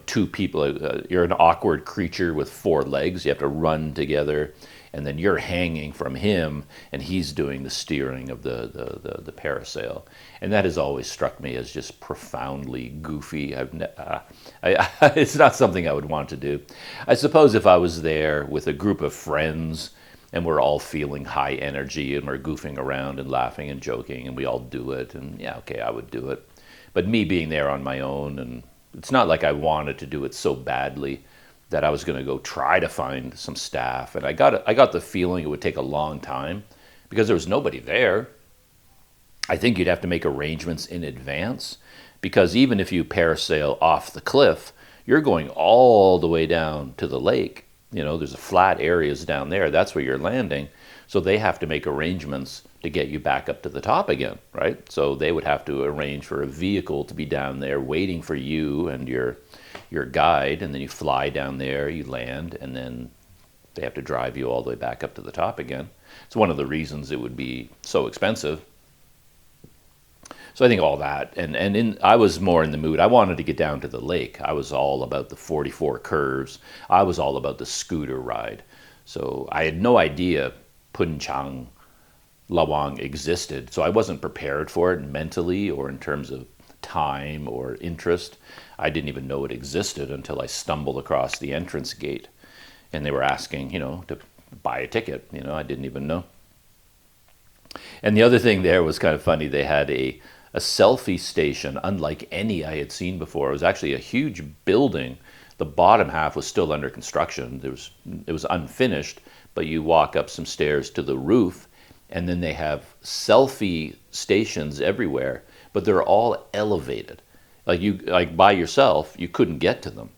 S1: two people, you're an awkward creature with four legs. You have to run together, and then you're hanging from him, and he's doing the steering of the parasail. And that has always struck me as just profoundly goofy. It's not something I would want to do. I suppose if I was there with a group of friends, and we're all feeling high energy, and we're goofing around and laughing and joking, and we all do it, and yeah, okay, I would do it. But me being there on my own, and it's not like I wanted to do it so badly that I was going to go try to find some staff. And I got the feeling it would take a long time because there was nobody there. I think you'd have to make arrangements in advance, because even if you parasail off the cliff, you're going all the way down to the lake. There's flat areas down there. That's where you're landing. So they have to make arrangements to get you back up to the top again, right? So they would have to arrange for a vehicle to be down there waiting for you and your guide, and then you fly down there, you land, and then they have to drive you all the way back up to the top again. It's one of the reasons it would be so expensive. So I think all that, I was more in the mood. I wanted to get down to the lake. I was all about the 44 curves. I was all about the scooter ride. So I had no idea Punchang Lawang existed. So I wasn't prepared for it mentally or in terms of time or interest. I didn't even know it existed until I stumbled across the entrance gate. And they were asking, to buy a ticket. I didn't even know. And the other thing there was kind of funny. They had a selfie station unlike any I had seen before. It was actually a huge building. The bottom half was still under construction. It was unfinished, but you walk up some stairs to the roof, and then they have selfie stations everywhere, but they're all elevated. Like by yourself, you couldn't get to them.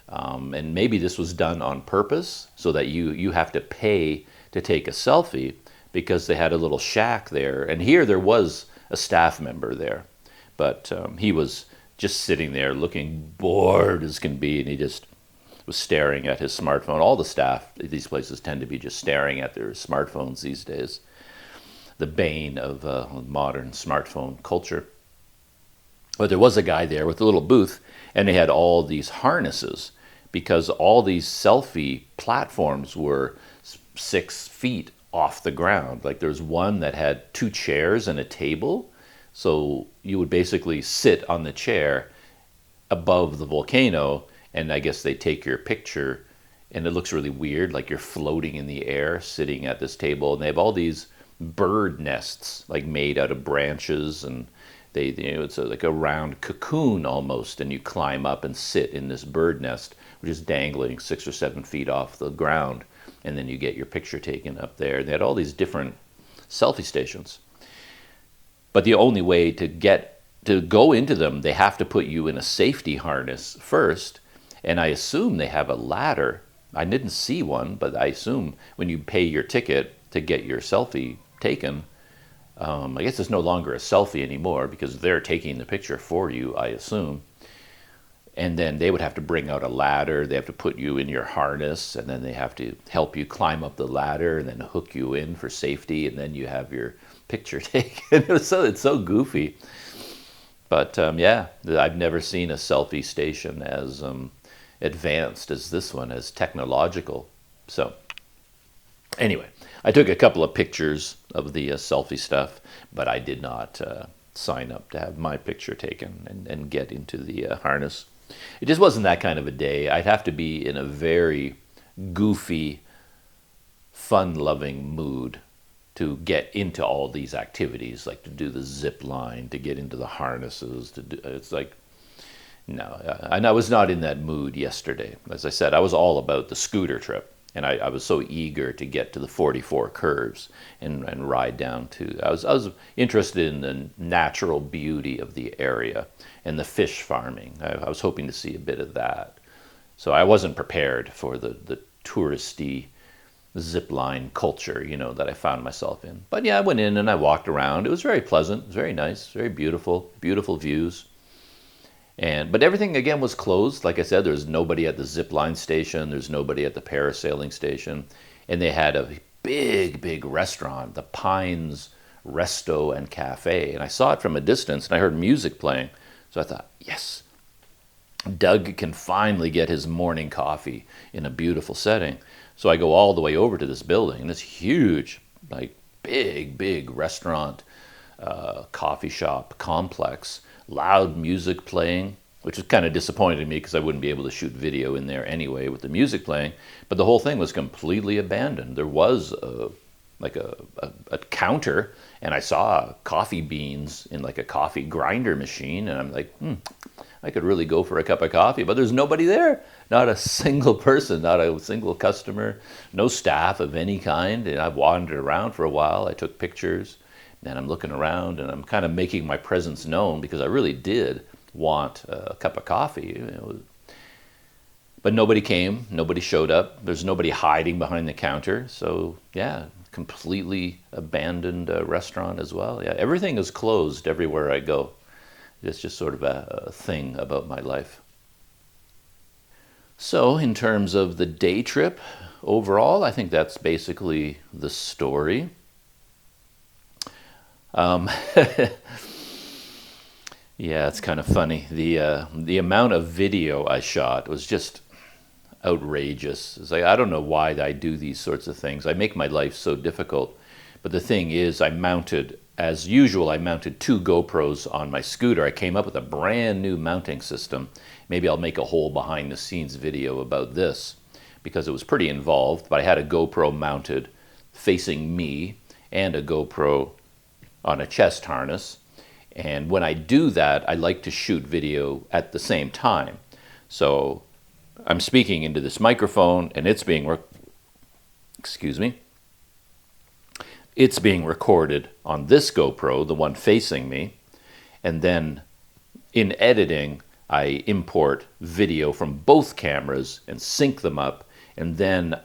S1: And maybe this was done on purpose so that you have to pay to take a selfie, because they had a little shack there. And here there was a staff member there, but he was just sitting there looking bored as can be, and he just was staring at his smartphone. All the staff at these places tend to be just staring at their smartphones these days, the bane of modern smartphone culture. But there was a guy there with a little booth, and they had all these harnesses because all these selfie platforms were 6 feet off the ground. Like there's one that had 2 chairs and a table, so you would basically sit on the chair above the volcano, and I guess they take your picture, and it looks really weird, like you're floating in the air sitting at this table. And they have all these bird nests like made out of branches, and it's like a round cocoon almost, and you climb up and sit in this bird nest, which is dangling 6 or 7 feet off the ground, and then you get your picture taken up there. They had all these different selfie stations, but the only way to go into them, they have to put you in a safety harness first, and I assume they have a ladder. I didn't see one, but I assume when you pay your ticket to get your selfie taken, I guess it's no longer a selfie anymore because they're taking the picture for you, I assume. And then they would have to bring out a ladder. They have to put you in your harness, and then they have to help you climb up the ladder and then hook you in for safety, and then you have your picture taken. It's so goofy. But yeah, I've never seen a selfie station as advanced as this one, as technological. So anyway, I took a couple of pictures of the selfie stuff, but I did not sign up to have my picture taken and get into the harness. It just wasn't that kind of a day. I'd have to be in a very goofy, fun-loving mood to get into all these activities, like to do the zip line, to get into the harnesses. It's like, no. And I was not in that mood yesterday. As I said, I was all about the scooter trip. And I was so eager to get to the 44 curves and ride down to. I was interested in the natural beauty of the area and the fish farming. I was hoping to see a bit of that. So I wasn't prepared for the touristy zipline culture, that I found myself in. But yeah, I went in and I walked around. It was very pleasant. It was very nice, very beautiful, beautiful views. But everything, again, was closed. Like I said, there's nobody at the zipline station. There's nobody at the parasailing station. And they had a big, big restaurant, the Pines Resto and Cafe. And I saw it from a distance, and I heard music playing. So I thought, yes, Doug can finally get his morning coffee in a beautiful setting. So I go all the way over to this building, and it's huge, like big, big restaurant, coffee shop complex. Loud music playing, which is kind of disappointing me because I wouldn't be able to shoot video in there anyway with the music playing. But the whole thing was completely abandoned. There was a counter, and I saw coffee beans in like a coffee grinder machine, and I'm like, I could really go for a cup of coffee, but there's nobody there. Not a single person, not a single customer, no staff of any kind. And I wandered around for a while. I took pictures. And I'm looking around, and I'm kind of making my presence known because I really did want a cup of coffee. But nobody came. Nobody showed up. There's nobody hiding behind the counter. So, yeah, completely abandoned restaurant as well. Yeah, everything is closed everywhere I go. It's just sort of a thing about my life. So, in terms of the day trip overall, I think that's basically the story. Yeah, it's kind of funny. The amount of video I shot was just outrageous. It's like, I don't know why I do these sorts of things. I make my life so difficult. But the thing is, as usual, I mounted 2 GoPros on my scooter. I came up with a brand new mounting system. Maybe I'll make a whole behind the scenes video about this because it was pretty involved. But I had a GoPro mounted facing me and a GoPro on a chest harness, and when I do that, I like to shoot video at the same time. So I'm speaking into this microphone, and it's being it's being recorded on this GoPro, the one facing me, and then in editing, I import video from both cameras and sync them up, and then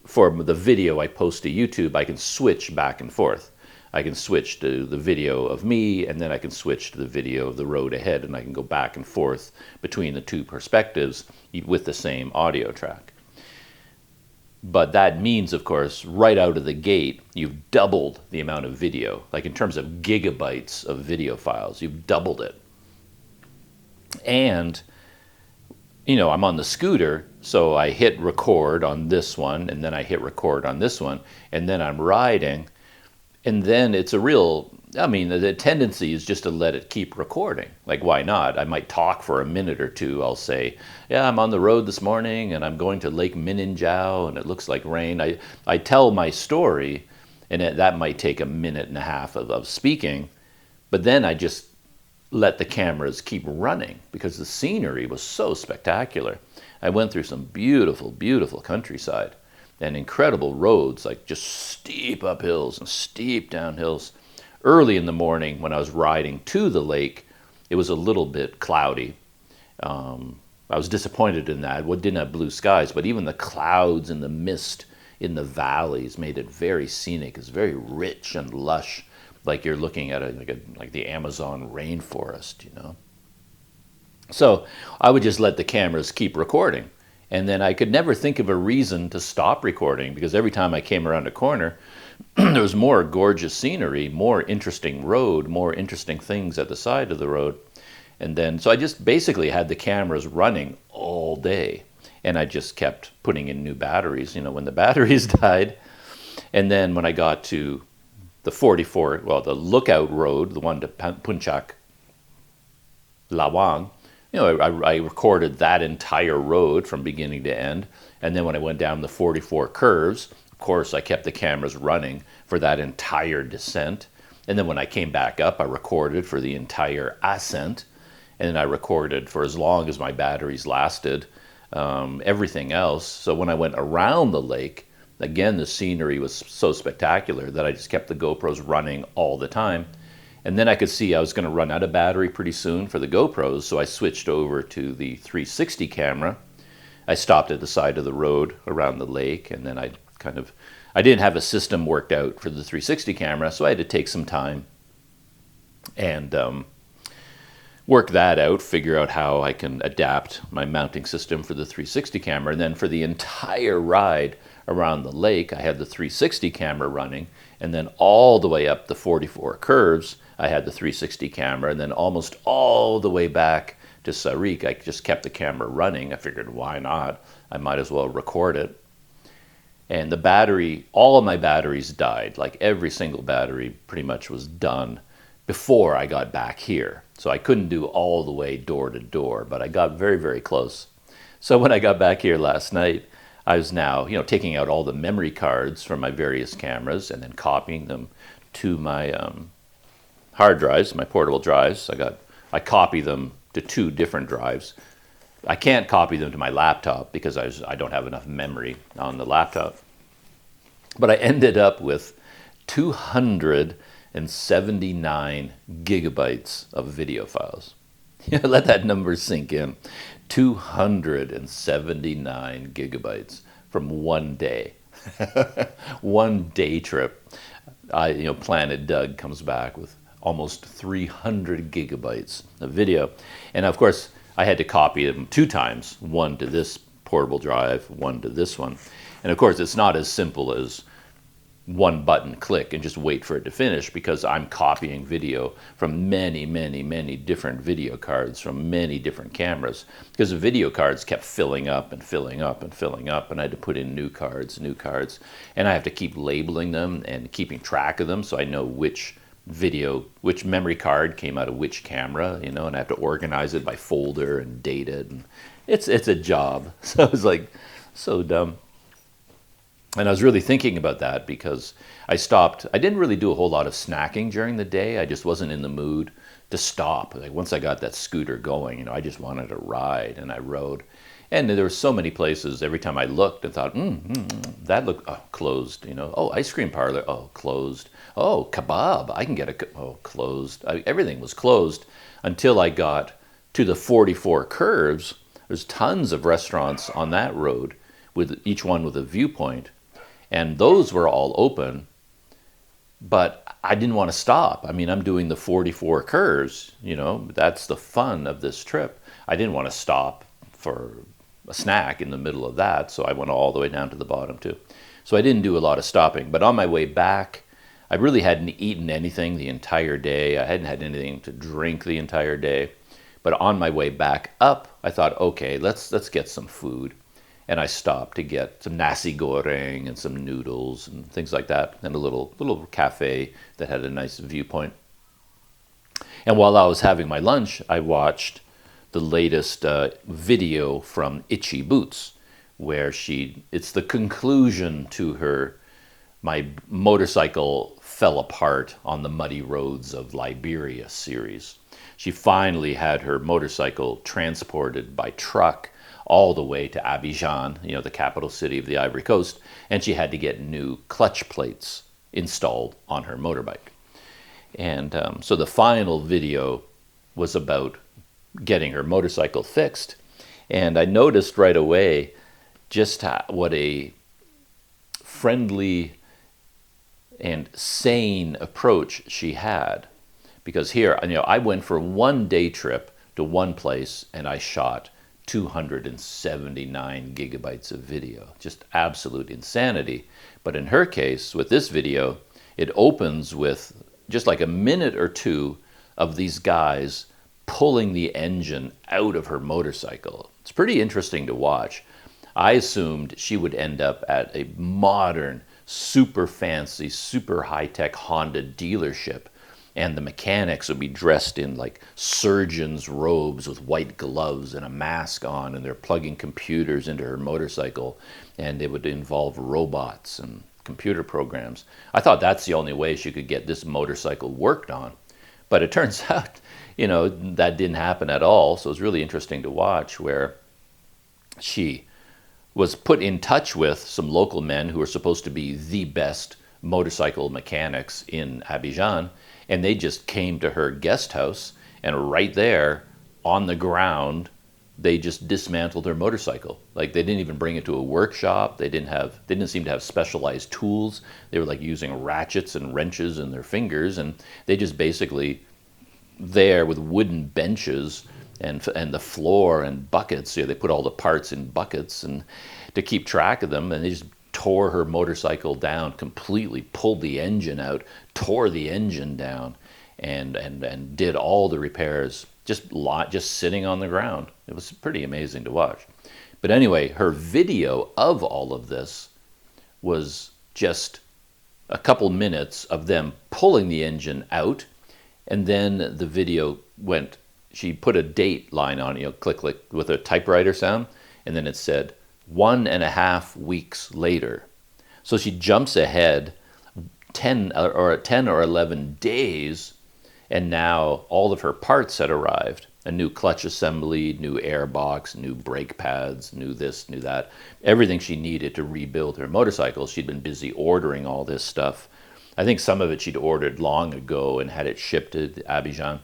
S1: for the video I post to YouTube, I can switch back and forth. I can switch to the video of me, and then I can switch to the video of the road ahead, and I can go back and forth between the two perspectives with the same audio track. But that means, of course, right out of the gate, you've doubled the amount of video. Like in terms of gigabytes of video files, you've doubled it. And, you know, I'm on the scooter, so I hit record on this one, and then I hit record on this one, and then I'm riding, and then it's a real, I mean, the tendency is just to let it keep recording. Like, why not? I might talk for a minute or two. I'll say, yeah, I'm on the road this morning, and I'm going to Lake Maninjau, and it looks like rain. I tell my story, and that might take a minute and a half of speaking, but then I just let the cameras keep running because the scenery was so spectacular. I went through some beautiful, beautiful countryside and incredible roads, like just steep up hills and steep down hills. Early in the morning when I was riding to the lake, it was a little bit cloudy. I was disappointed in that. It didn't have blue skies, but even the clouds and the mist in the valleys made it very scenic. It's very rich and lush, like you're looking at like the Amazon rainforest, you know. So I would just let the cameras keep recording. And then I could never think of a reason to stop recording, because every time I came around a corner, there was more gorgeous scenery, more interesting road, more interesting things at the side of the road. And then, so I just basically had the cameras running all day. And I just kept putting in new batteries, you know, when the batteries died. And then when I got to the 44, well, the lookout road, the one to Puncak Lawang, you know, I recorded that entire road from beginning to end. And then when I went down the 44 curves, of course, I kept the cameras running for that entire descent. And then when I came back up, I recorded for the entire ascent. And then I recorded for as long as my batteries lasted, everything else. So when I went around the lake, again, the scenery was so spectacular that I just kept the GoPros running all the time. And then I could see I was going to run out of battery pretty soon for the GoPros, so I switched over to the 360 camera. I stopped at the side of the road around the lake, and then I didn't have a system worked out for the 360 camera, so I had to take some time and work that out, figure out how I can adapt my mounting system for the 360 camera. And then for the entire ride around the lake, I had the 360 camera running, and then all the way up the 44 curves, I had the 360 camera, and then almost all the way back to Sarik, I just kept the camera running. I figured, why not? I might as well record it. And the battery, all of my batteries died. Like every single battery pretty much was done before I got back here. So I couldn't do all the way door to door, but I got very, very close. So when I got back here last night, I was now, you know, taking out all the memory cards from my various cameras and then copying them to my hard drives, my portable drives. I copy them to 2 different drives. I can't copy them to my laptop because I don't have enough memory on the laptop. But I ended up with 279 gigabytes of video files. Let that number sink in. 279 gigabytes from one day. One day trip. Planet Doug comes back with almost 300 gigabytes of video. And of course, I had to copy them 2 times, one to this portable drive, one to this one. And of course, it's not as simple as one button click and just wait for it to finish, because I'm copying video from many, many, many different video cards from many different cameras, because the video cards kept filling up and filling up and filling up, and I had to put in new cards, and I have to keep labeling them and keeping track of them so I know which memory card came out of which camera, and I have to organize it by folder and date it, and it's a job. So it was like so dumb. And I was really thinking about that because I didn't really do a whole lot of snacking during the day. I just wasn't in the mood to stop. Like once I got that scooter going, I just wanted to ride, and I rode. And there were so many places, every time I looked and thought, that looked closed, Oh, ice cream parlor, closed. Oh, kebab, I can get closed. Everything was closed until I got to the 44 curves. There's tons of restaurants on that road, with each one with a viewpoint. And those were all open, but I didn't want to stop. I mean, I'm doing the 44 curves, you know, that's the fun of this trip. I didn't want to stop for a snack in the middle of that, so I went all the way down to the bottom too. So I didn't do a lot of stopping, but on my way back, I really hadn't eaten anything the entire day. I hadn't had anything to drink the entire day. But on my way back up, I thought, okay, let's get some food. And I stopped to get some nasi goreng and some noodles and things like that, and a little cafe that had a nice viewpoint. And while I was having my lunch, I watched the latest video from Itchy Boots, where it's the conclusion to my motorcycle fell apart on the muddy roads of Liberia series. She finally had her motorcycle transported by truck all the way to Abidjan, you know, the capital city of the Ivory Coast, and she had to get new clutch plates installed on her motorbike. And so the final video was about getting her motorcycle fixed. And I noticed right away just what a friendly and sane approach she had. Because here, you know, I went for one day trip to one place and I shot 279 gigabytes of video. Just absolute insanity. But in her case, with this video, it opens with just like a minute or two of these guys pulling the engine out of her motorcycle. It's pretty interesting to watch. I assumed she would end up at a modern, super fancy, super high-tech Honda dealership, and the mechanics would be dressed in like surgeon's robes with white gloves and a mask on, and they're plugging computers into her motorcycle, and it would involve robots and computer programs. I thought that's the only way she could get this motorcycle worked on. But it turns out, you know, that didn't happen at all. So it was really interesting to watch, where she was put in touch with some local men who were supposed to be the best motorcycle mechanics in Abidjan, and they just came to her guest house, and right there on the ground they just dismantled her motorcycle. Like, they didn't even bring it to a workshop. They didn't seem to have specialized tools. They were like using ratchets and wrenches in their fingers, and they just basically there with wooden benches and the floor and buckets. You know, they put all the parts in buckets and to keep track of them, and they just tore her motorcycle down completely, pulled the engine out, tore the engine down, and did all the repairs just sitting on the ground. It was pretty amazing to watch. But anyway, her video of all of this was just a couple minutes of them pulling the engine out, and then the video went, she put a date line on it, you know, click, click, with a typewriter sound, and then it said 1.5 weeks later. So she jumps ahead 10 or 11 days, and now all of her parts had arrived. A new clutch assembly, new air box, new brake pads, new this, new that. Everything she needed to rebuild her motorcycle. She'd been busy ordering all this stuff. I think some of it she'd ordered long ago and had it shipped to Abidjan.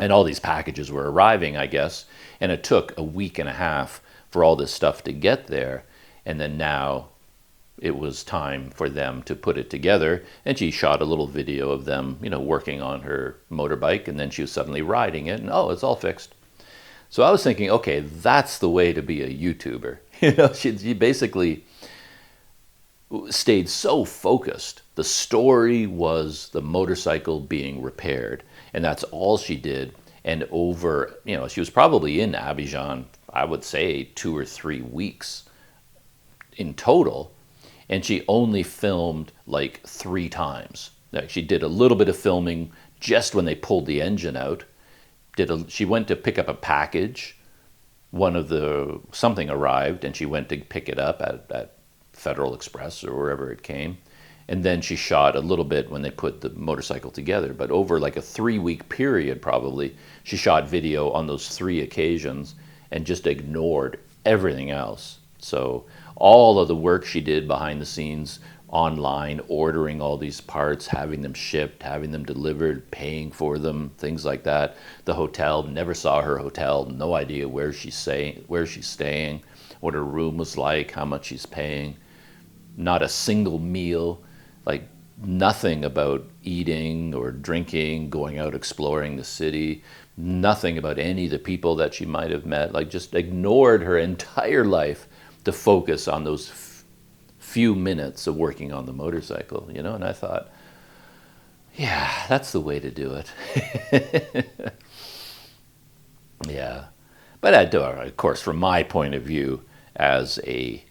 S1: And all these packages were arriving, I guess. And it took a week and a half for all this stuff to get there. And then now it was time for them to put it together. And she shot a little video of them, you know, working on her motorbike. And then she was suddenly riding it, and oh, it's all fixed. So I was thinking, okay, that's the way to be a YouTuber. You know, she basically stayed so focused. The story was the motorcycle being repaired, and that's all she did. And over, you know, she was probably in Abidjan, I would say 2 or 3 weeks in total, and she only filmed like 3 times. Like, she did a little bit of filming just when they pulled the engine out. She went to pick up a package. Something arrived, and she went to pick it up at Federal Express or wherever it came. And then she shot a little bit when they put the motorcycle together. But over like a 3-week period, probably, she shot video on those 3 occasions and just ignored everything else. So all of the work she did behind the scenes, online, ordering all these parts, having them shipped, having them delivered, paying for them, things like that. The hotel, never saw her hotel, no idea where she's staying, what her room was like, how much she's paying. not a single meal, like nothing about eating or drinking, going out exploring the city, nothing about any of the people that she might have met, like just ignored her entire life to focus on those few minutes of working on the motorcycle, you know? And I thought, yeah, that's the way to do it. Yeah. But of course, from my point of view as a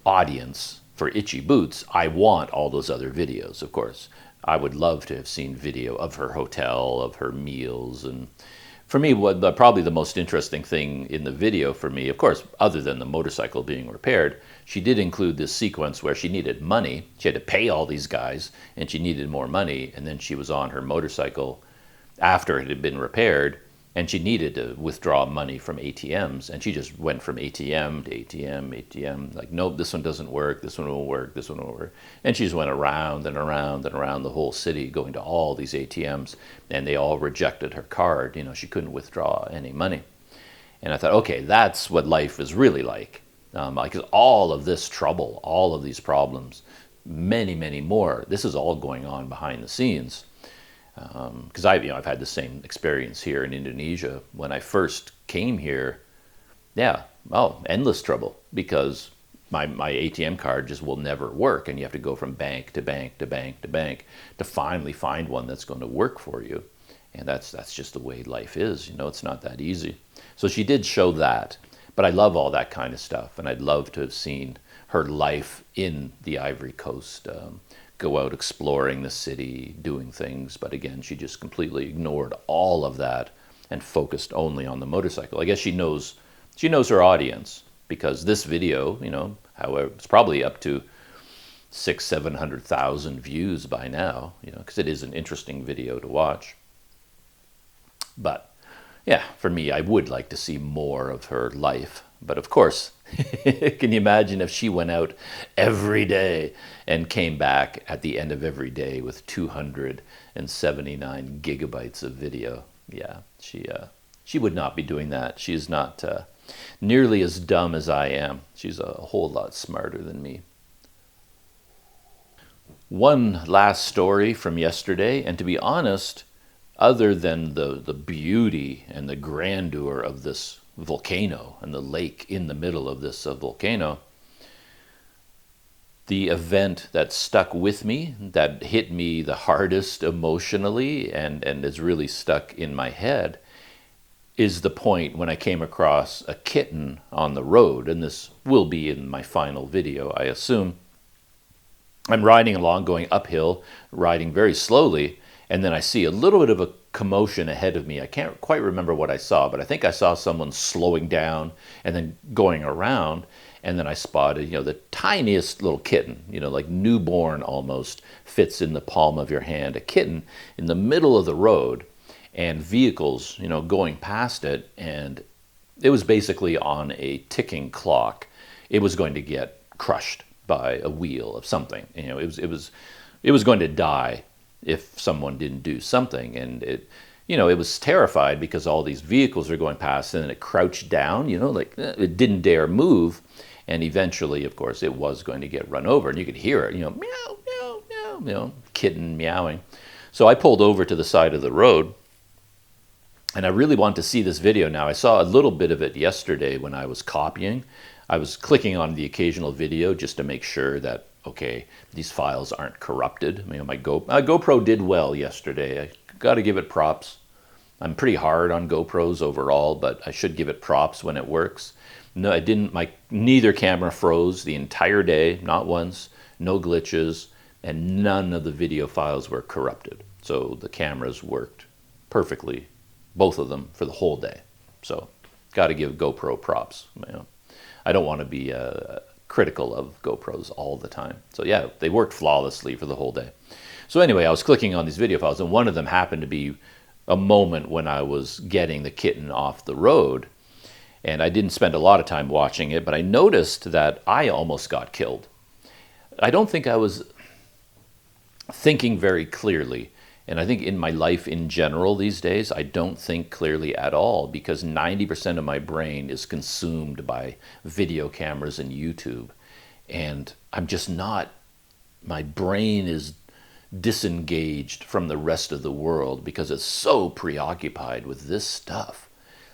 S1: audience for Itchy Boots, I want all those other videos, of course. I would love to have seen video of her hotel, of her meals. And for me, probably the most interesting thing in the video for me, of course, other than the motorcycle being repaired, she did include this sequence where she needed money. She had to pay all these guys, and she needed more money. And then she was on her motorcycle after it had been repaired, and she needed to withdraw money from ATMs, and she just went from ATM to ATM, like, nope, this one doesn't work, this one won't work, this one won't work. And she just went around and around and around the whole city, going to all these ATMs, and they all rejected her card. You know, she couldn't withdraw any money. And I thought, okay, that's what life is really like. Because all of this trouble, all of these problems, many, many more, this is all going on behind the scenes. Because I've had the same experience here in Indonesia. When I first came here, endless trouble, because my ATM card just will never work, and you have to go from bank to bank to bank to bank to finally find one that's going to work for you. And that's just the way life is. You know, it's not that easy. So she did show that, but I love all that kind of stuff, and I'd love to have seen her life in the Ivory Coast. Go out exploring the city, doing things. But again, she just completely ignored all of that and focused only on the motorcycle. I guess she knows her audience, because this video, you know, however, it's probably up to 600,000-700,000 views by now, you know, because it is an interesting video to watch. But yeah, for me, I would like to see more of her life. But of course, can you imagine if she went out every day and came back at the end of every day with 279 gigabytes of video? Yeah, she would not be doing that. She is not nearly as dumb as I am. She's a whole lot smarter than me. One last story from yesterday, and to be honest, other than the beauty and the grandeur of this volcano and the lake in the middle of this volcano, the event that stuck with me, that hit me the hardest emotionally and is really stuck in my head, is the point when I came across a kitten on the road. And this will be in my final video, I assume. I'm riding along, going uphill, riding very slowly, and then I see a little bit of a commotion ahead of me. I can't quite remember what I saw, but I think I saw someone slowing down and then going around. And then I spotted, you know, the tiniest little kitten, you know, like newborn almost, fits in the palm of your hand, a kitten in the middle of the road, and vehicles, you know, going past it. And it was basically on a ticking clock. It was going to get crushed by a wheel of something. You know, it was going to die if someone didn't do something. And it was terrified because all these vehicles are going past, and then it crouched down, you know, like it didn't dare move. And eventually, of course, it was going to get run over, and you could hear it, you know, meow, meow, meow, you know, kitten meowing. So I pulled over to the side of the road, and I really want to see this video now. I saw a little bit of it yesterday when I was copying. I was clicking on the occasional video just to make sure that, okay, these files aren't corrupted. You know, my GoPro did well yesterday. I got to give it props. I'm pretty hard on GoPros overall, but I should give it props when it works. No, I didn't. Neither camera froze the entire day, not once. No glitches, and none of the video files were corrupted. So the cameras worked perfectly, both of them, for the whole day. So, got to give GoPro props. You know, I don't want to be critical of GoPros all the time. So yeah, they worked flawlessly for the whole day. So anyway, I was clicking on these video files, and one of them happened to be a moment when I was getting the kitten off the road. And I didn't spend a lot of time watching it, but I noticed that I almost got killed. I don't think I was thinking very clearly. And I think in my life in general these days, I don't think clearly at all, because 90% of my brain is consumed by video cameras and YouTube. And I'm just not, my brain is disengaged from the rest of the world because it's so preoccupied with this stuff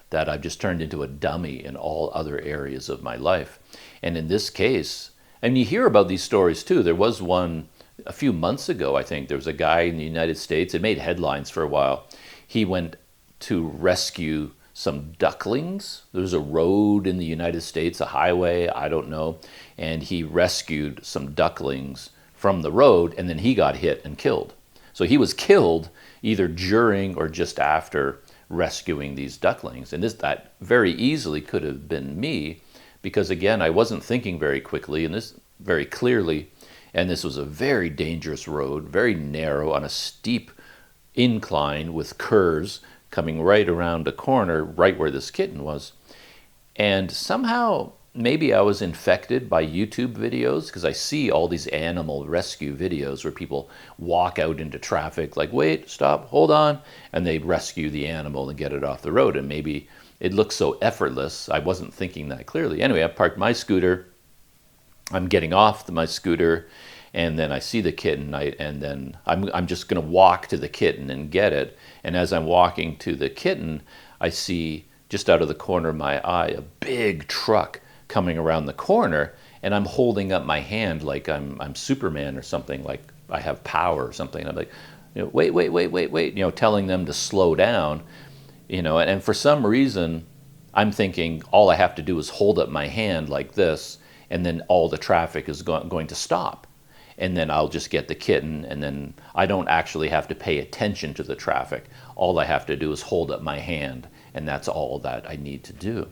S1: that I've just turned into a dummy in all other areas of my life. And in this case, and you hear about these stories too. There was one a few months ago, I think. There was a guy in the United States. It made headlines for a while. He went to rescue some ducklings. There's a road in the United States, a highway, I don't know. And he rescued some ducklings from the road, and then he got hit and killed. So he was killed either during or just after rescuing these ducklings. And that very easily could have been me, because again, I wasn't thinking very quickly and this very clearly, and this was a very dangerous road, very narrow on a steep incline with curves coming right around a corner, right where this kitten was. And somehow, maybe I was infected by YouTube videos, because I see all these animal rescue videos where people walk out into traffic like, wait, stop, hold on, and they rescue the animal and get it off the road. And maybe it looks so effortless, I wasn't thinking that clearly. Anyway, I parked my scooter, I'm getting off my scooter, and then I see the kitten, and then I'm just going to walk to the kitten and get it. And as I'm walking to the kitten, I see just out of the corner of my eye a big truck coming around the corner, and I'm holding up my hand like I'm Superman or something, like I have power or something. And I'm like, wait, telling them to slow down, and for some reason, I'm thinking all I have to do is hold up my hand like this, and then all the traffic is going to stop. And then I'll just get the kitten, and then I don't actually have to pay attention to the traffic. All I have to do is hold up my hand, and that's all that I need to do.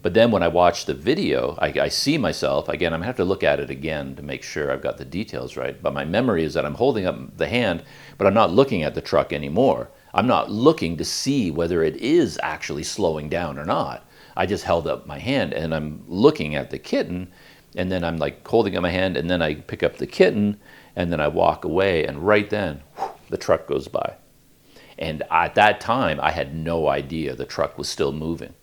S1: But then when I watch the video, I see myself, again, I'm going to have to look at it again to make sure I've got the details right. But my memory is that I'm holding up the hand, but I'm not looking at the truck anymore. I'm not looking to see whether it is actually slowing down or not. I just held up my hand, and I'm looking at the kitten, and then I'm like holding up my hand, and then I pick up the kitten, and then I walk away, and right then, the truck goes by. And at that time, I had no idea the truck was still moving.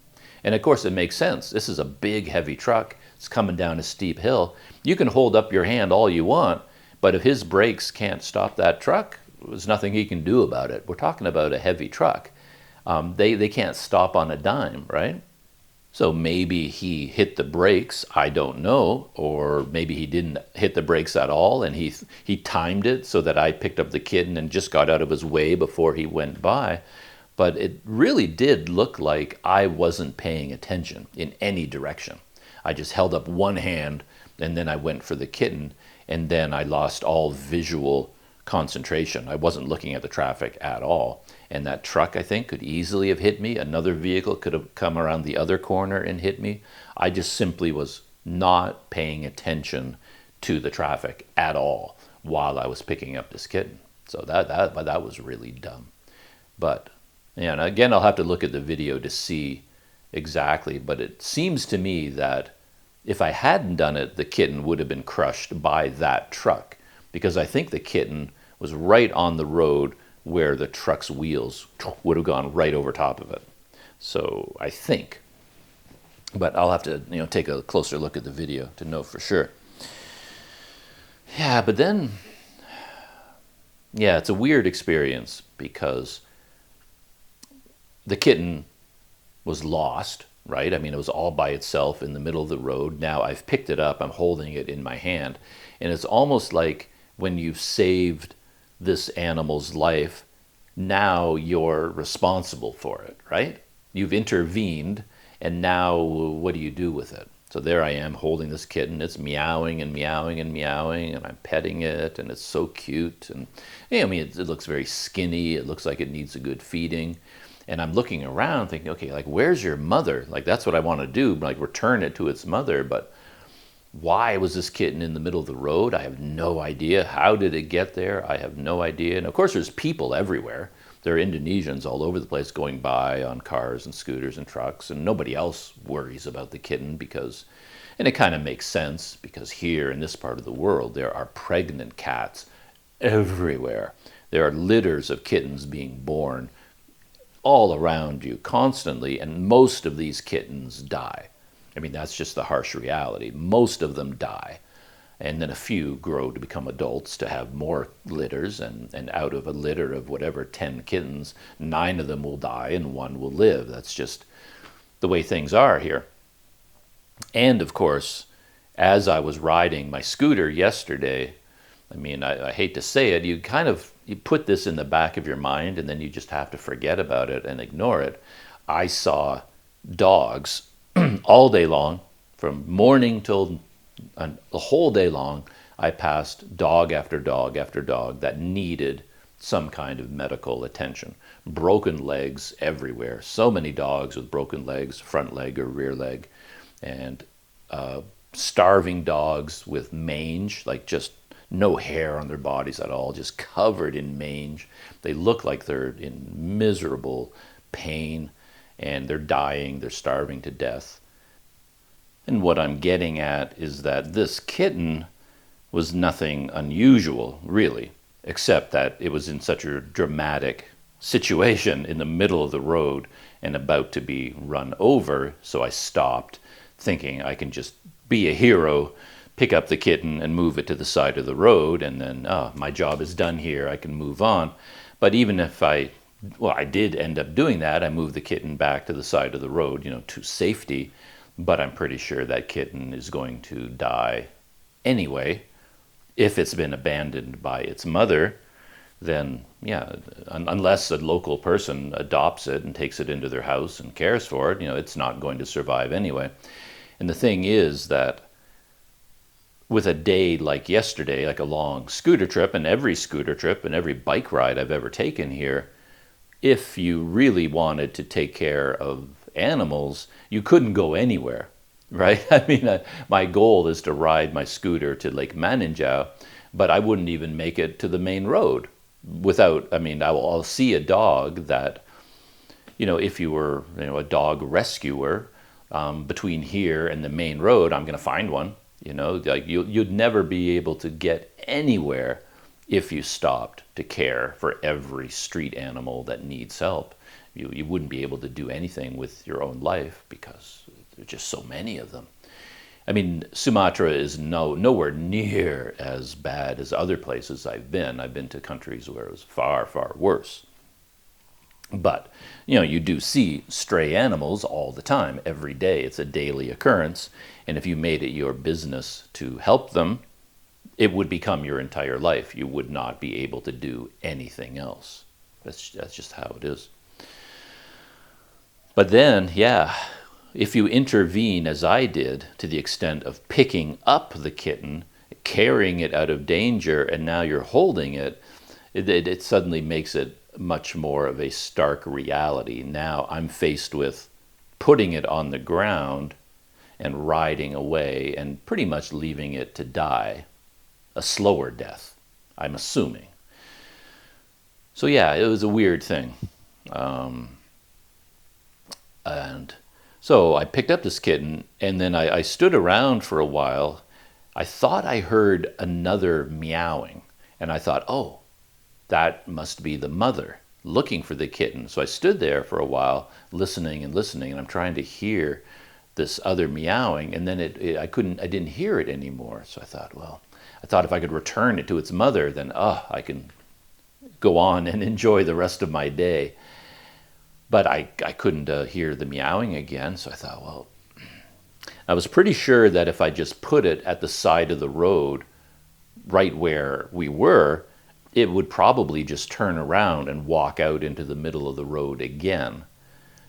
S1: And of course, it makes sense. This is a big, heavy truck. It's coming down a steep hill. You can hold up your hand all you want, but if his brakes can't stop that truck, there's nothing he can do about it. We're talking about a heavy truck. They can't stop on a dime, right? So maybe he hit the brakes, I don't know, or maybe he didn't hit the brakes at all, and he timed it so that I picked up the kitten and just got out of his way before he went by. But it really did look like I wasn't paying attention in any direction. I just held up one hand, and then I went for the kitten, and then I lost all visual concentration. I wasn't looking at the traffic at all. And that truck, I think, could easily have hit me. Another vehicle could have come around the other corner and hit me. I just simply was not paying attention to the traffic at all while I was picking up this kitten. So that was really dumb. But and again, I'll have to look at the video to see exactly. But it seems to me that if I hadn't done it, the kitten would have been crushed by that truck, because I think the kitten was right on the road where the truck's wheels would have gone right over top of it. So I think, but I'll have to take a closer look at the video to know for sure. Yeah, but then, it's a weird experience because the kitten was lost, right? I mean, it was all by itself in the middle of the road. Now I've picked it up, I'm holding it in my hand, and it's almost like when you've saved this animal's life, now you're responsible for it, right? You've intervened, and now what do you do with it? So there I am holding this kitten. It's meowing and meowing and meowing, and I'm petting it, and it's so cute. And it looks very skinny. It looks like it needs a good feeding. And I'm looking around thinking, okay, like, where's your mother? Like, that's what I want to do, like return it to its mother. But why was this kitten in the middle of the road? I have no idea. How did it get there? I have no idea. And of course, there's people everywhere. There are Indonesians all over the place going by on cars and scooters and trucks, and nobody else worries about the kitten because, and it kind of makes sense, because here in this part of the world, there are pregnant cats everywhere. There are litters of kittens being born all around you constantly, and most of these kittens die. I mean, that's just the harsh reality. Most of them die. And then a few grow to become adults to have more litters, and out of a litter of whatever, 10 kittens, 9 of them will die and 1 will live. That's just the way things are here. And of course, as I was riding my scooter yesterday, I mean, I hate to say it, you put this in the back of your mind and then you just have to forget about it and ignore it. I saw dogs all day long, from morning till the whole day long. I passed dog after dog after dog that needed some kind of medical attention. Broken legs everywhere. So many dogs with broken legs, front leg or rear leg, and starving dogs with mange, like just no hair on their bodies at all, just covered in mange. They look like they're in miserable pain, and they're dying, they're starving to death. And what I'm getting at is that this kitten was nothing unusual, really, except that it was in such a dramatic situation in the middle of the road and about to be run over. So I stopped, thinking I can just be a hero, pick up the kitten and move it to the side of the road, and then, my job is done here, I can move on. But even if I did end up doing that, I moved the kitten back to the side of the road, to safety. But I'm pretty sure that kitten is going to die anyway. If it's been abandoned by its mother, then yeah, unless a local person adopts it and takes it into their house and cares for it, it's not going to survive anyway. And the thing is that with a day like yesterday, like a long scooter trip, and every scooter trip and every bike ride I've ever taken here, if you really wanted to take care of animals, you couldn't go anywhere, right? I mean, my goal is to ride my scooter to Lake Maninjau, but I wouldn't even make it to the main road without, I'll see a dog that, if you were, a dog rescuer, between here and the main road, I'm going to find one, like you'd never be able to get anywhere if you stopped to care for every street animal that needs help. You wouldn't be able to do anything with your own life because there's just so many of them. I mean, Sumatra is nowhere near as bad as other places I've been. I've been to countries where it was far, far worse. But, you do see stray animals all the time, every day. It's a daily occurrence. And if you made it your business to help them, it would become your entire life. You would not be able to do anything else. That's just how it is. But then, yeah, if you intervene as I did to the extent of picking up the kitten, carrying it out of danger, and now you're holding it, it suddenly makes it much more of a stark reality. Now I'm faced with putting it on the ground and riding away and pretty much leaving it to die. A slower death, I'm assuming. So yeah, it was a weird thing. And so I picked up this kitten, and then I stood around for a while. I thought I heard another meowing, and I thought, oh, that must be the mother looking for the kitten. So I stood there for a while, listening, and I'm trying to hear this other meowing, and then I didn't hear it anymore. So I thought if I could return it to its mother, then I can go on and enjoy the rest of my day. But I couldn't hear the meowing again, so I thought, I was pretty sure that if I just put it at the side of the road, right where we were, it would probably just turn around and walk out into the middle of the road again,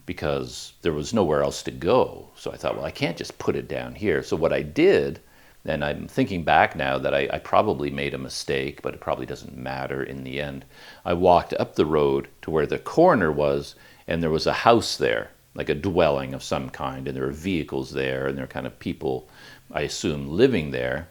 S1: because there was nowhere else to go. So I thought, I can't just put it down here. So what I did, and I'm thinking back now that I probably made a mistake, but it probably doesn't matter in the end. I walked up the road to where the corner was, and there was a house there, like a dwelling of some kind, and there were vehicles there, and there were kind of people, I assume, living there.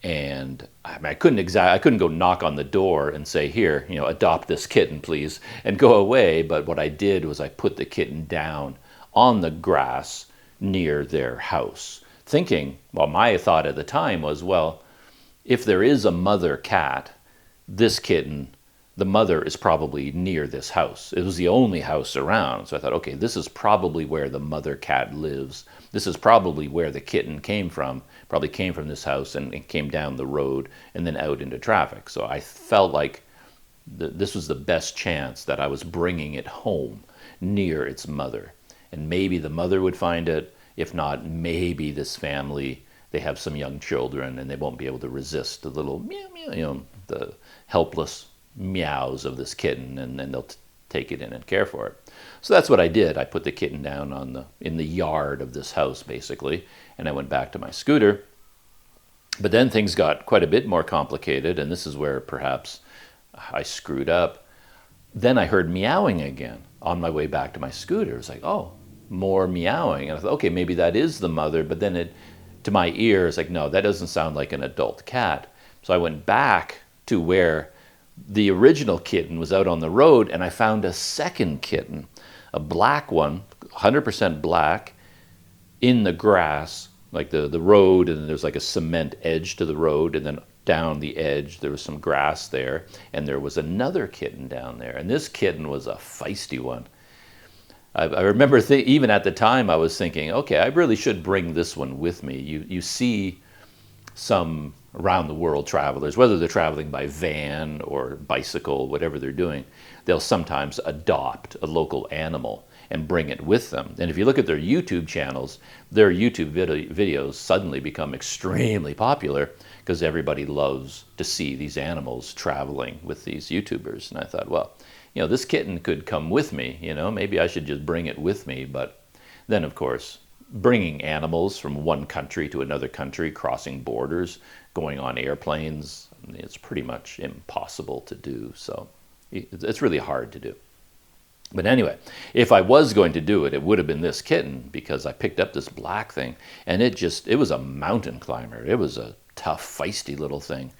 S1: And I couldn't go knock on the door and say, here, adopt this kitten, please, and go away. But what I did was I put the kitten down on the grass near their house, thinking, my thought at the time was, if there is a mother cat, this kitten the mother is probably near this house. It was the only house around. So I thought, okay, this is probably where the mother cat lives. This is probably where the kitten came from. Probably came from this house and came down the road and then out into traffic. So I felt like this was the best chance that I was bringing it home near its mother. And maybe the mother would find it. If not, maybe this family, they have some young children and they won't be able to resist the little meow, meow, the helpless meows of this kitten, and then they'll take it in and care for it. So that's what I did. I put the kitten down in the yard of this house, basically, and I went back to my scooter. But then things got quite a bit more complicated, and this is where perhaps I screwed up. Then I heard meowing again on my way back to my scooter. It was like, oh, more meowing. And I thought, okay, maybe that is the mother. But then to my ear, it's like, no, that doesn't sound like an adult cat. So I went back to where the original kitten was out on the road, and I found a second kitten, a black one, 100% black, in the grass, like the road, and there's like a cement edge to the road, and then down the edge there was some grass there, and there was another kitten down there, and this kitten was a feisty one. I remember even at the time I was thinking, okay, I really should bring this one with me. You see some around the world travelers, whether they're traveling by van or bicycle, whatever they're doing, they'll sometimes adopt a local animal and bring it with them. And if you look at their YouTube channels, their YouTube videos suddenly become extremely popular because everybody loves to see these animals traveling with these YouTubers. And I thought, well, this kitten could come with me, maybe I should just bring it with me. But then, of course, bringing animals from one country to another country, crossing borders, going on airplanes, it's pretty much impossible to do. So it's really hard to do. But anyway, if I was going to do it, it would have been this kitten, because I picked up this black thing, and it was a mountain climber. It was a tough, feisty little thing.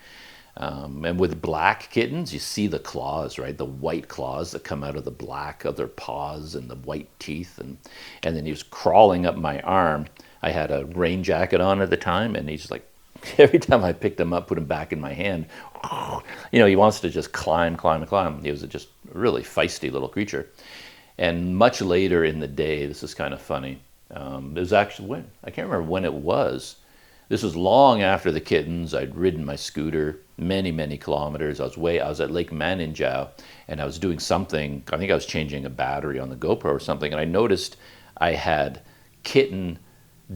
S1: And with black kittens, you see the claws, right? The white claws that come out of the black of their paws and the white teeth. And then he was crawling up my arm. I had a rain jacket on at the time, and he's like, every time I picked him up, put him back in my hand, he wants to just climb. He was just a really feisty little creature. And much later in the day, this is kind of funny. It was actually I can't remember when it was. This was long after the kittens. I'd ridden my scooter many, many kilometers. I was at Lake Maninjau, and I was doing something. I think I was changing a battery on the GoPro or something, and I noticed I had kitten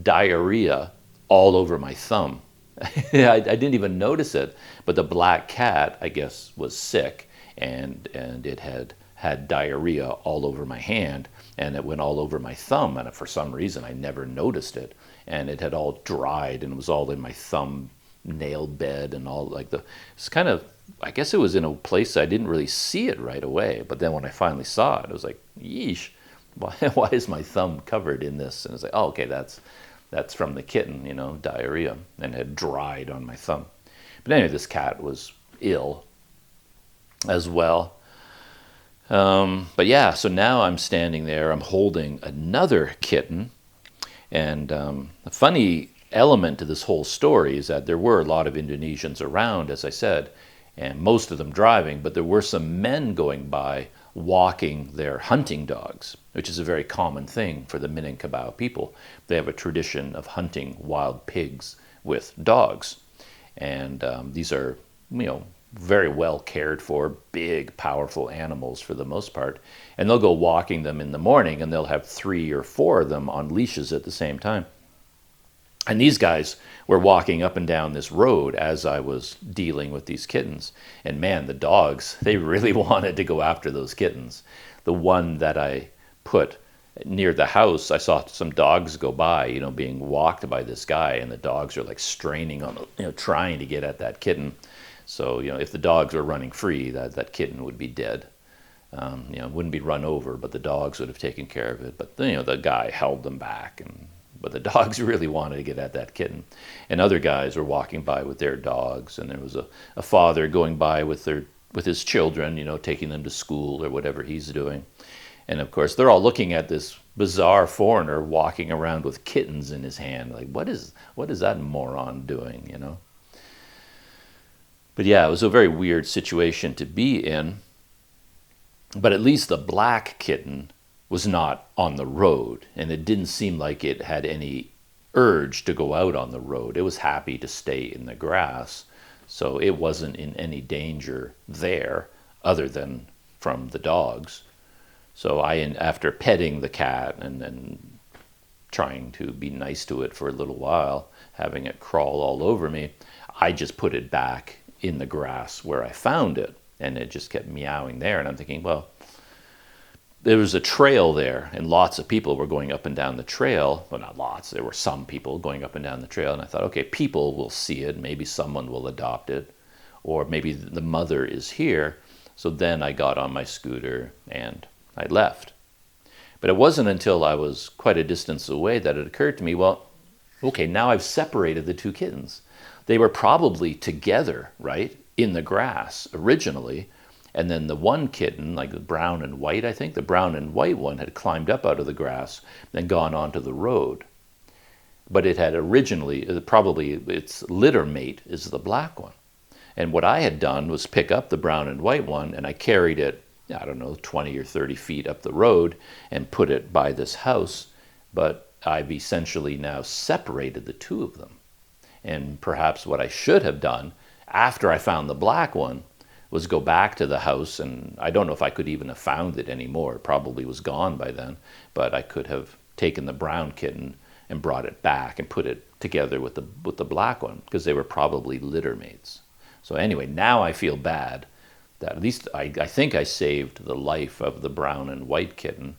S1: diarrhea all over my thumb. I didn't even notice it, but the black cat, I guess, was sick, and it had diarrhea all over my hand, and it went all over my thumb, and for some reason I never noticed it, and it had all dried, and it was all in my thumb nail bed, and all it's kind of, I guess it was in a place I didn't really see it right away, but then when I finally saw it, I was like, yeesh, why is my thumb covered in this? And it's like, oh, okay, that's from the kitten, diarrhea, and it had dried on my thumb. But anyway, this cat was ill as well. But yeah, so now I'm standing there, I'm holding another kitten, and the funny element to this whole story is that there were a lot of Indonesians around, as I said, and most of them driving, but there were some men going by walking their hunting dogs, which is a very common thing for the Minangkabau people. They have a tradition of hunting wild pigs with dogs, and these are, very well cared for, big, powerful animals for the most part, and they'll go walking them in the morning, and they'll have 3 or 4 of them on leashes at the same time. And these guys were walking up and down this road as I was dealing with these kittens. And man, the dogs, they really wanted to go after those kittens. The one that I put near the house, I saw some dogs go by, being walked by this guy, and the dogs are like straining on, trying to get at that kitten. So, if the dogs were running free, that kitten would be dead. It wouldn't be run over, but the dogs would have taken care of it. But, the guy held them back, but the dogs really wanted to get at that kitten. And other guys were walking by with their dogs, and there was a father going by with his children, taking them to school or whatever he's doing. And of course, they're all looking at this bizarre foreigner walking around with kittens in his hand. Like, what is that moron doing, But yeah, it was a very weird situation to be in. But at least the black kitten was not on the road, and it didn't seem like it had any urge to go out on the road. It was happy to stay in the grass, so it wasn't in any danger there other than from the dogs. So after petting the cat and then trying to be nice to it for a little while, having it crawl all over me, I just put it back in the grass where I found it, and it just kept meowing there. And I'm thinking, well, there was a trail there, and lots of people were going up and down the trail. Well, not lots, there were some people going up and down the trail, and I thought, okay, people will see it, maybe someone will adopt it, or maybe the mother is here. So then I got on my scooter and I left. But it wasn't until I was quite a distance away that it occurred to me, well, okay, now I've separated the two kittens. They were probably together, right, in the grass originally, and then the one kitten, like the brown and white, I think, the brown and white one had climbed up out of the grass and gone onto the road. But it had originally, probably its litter mate is the black one. And what I had done was pick up the brown and white one, and I carried it, I don't know, 20 or 30 feet up the road and put it by this house. But I've essentially now separated the two of them. And perhaps what I should have done after I found the black one was go back to the house, and I don't know if I could even have found it anymore. It probably was gone by then, but I could have taken the brown kitten and brought it back and put it together with the black one, because they were probably litter mates. So anyway, now I feel bad that at least I think I saved the life of the brown and white kitten,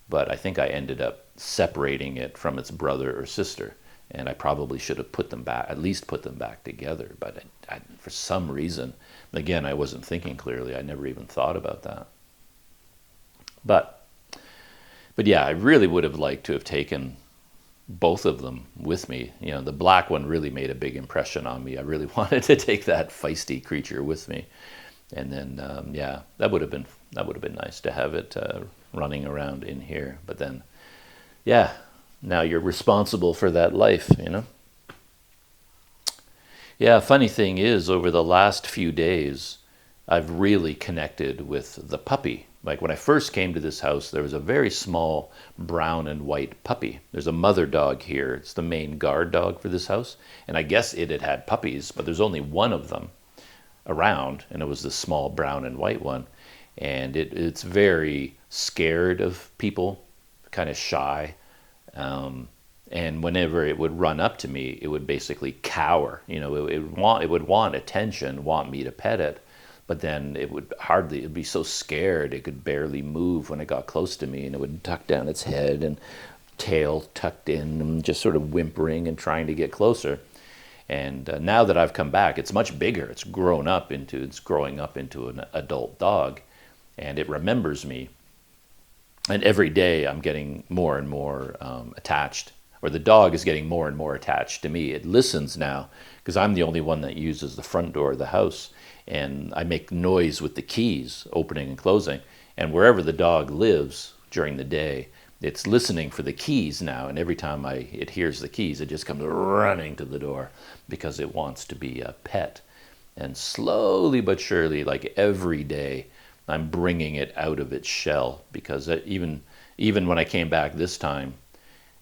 S1: but I think I ended up separating it from its brother or sister, and I probably should have put them back, at least put them back together. But for some reason, again, I wasn't thinking clearly. I never even thought about that. But yeah, I really would have liked to have taken both of them with me. You know, the black one really made a big impression on me. I really wanted to take that feisty creature with me. And then, yeah, that would have been nice to have it running around in here. But then, yeah, now you're responsible for that life, you know? Yeah, funny thing is, over the last few days, I've really connected with the puppy. Like when I first came to this house, there was a very small brown and white puppy. There's a mother dog here. It's the main guard dog for this house. And I guess it had had puppies, but there's only one of them around, and it was this small brown and white one. And it's very scared of people, kind of shy. And whenever it would run up to me, it would basically cower. You know, it would want attention, want me to pet it. But then it'd be so scared it could barely move when it got close to me, and it would tuck down its head and tail tucked in and just sort of whimpering and trying to get closer. And now that I've come back, it's much bigger. It's growing up into an adult dog, and it remembers me. And every day I'm getting more and more attached, or the dog is getting more and more attached to me. It listens now because I'm the only one that uses the front door of the house. And I make noise with the keys, opening and closing. And wherever the dog lives during the day, it's listening for the keys now. And every time it hears the keys, it just comes running to the door because it wants to be a pet. And slowly but surely, like every day, I'm bringing it out of its shell. Because even when I came back this time,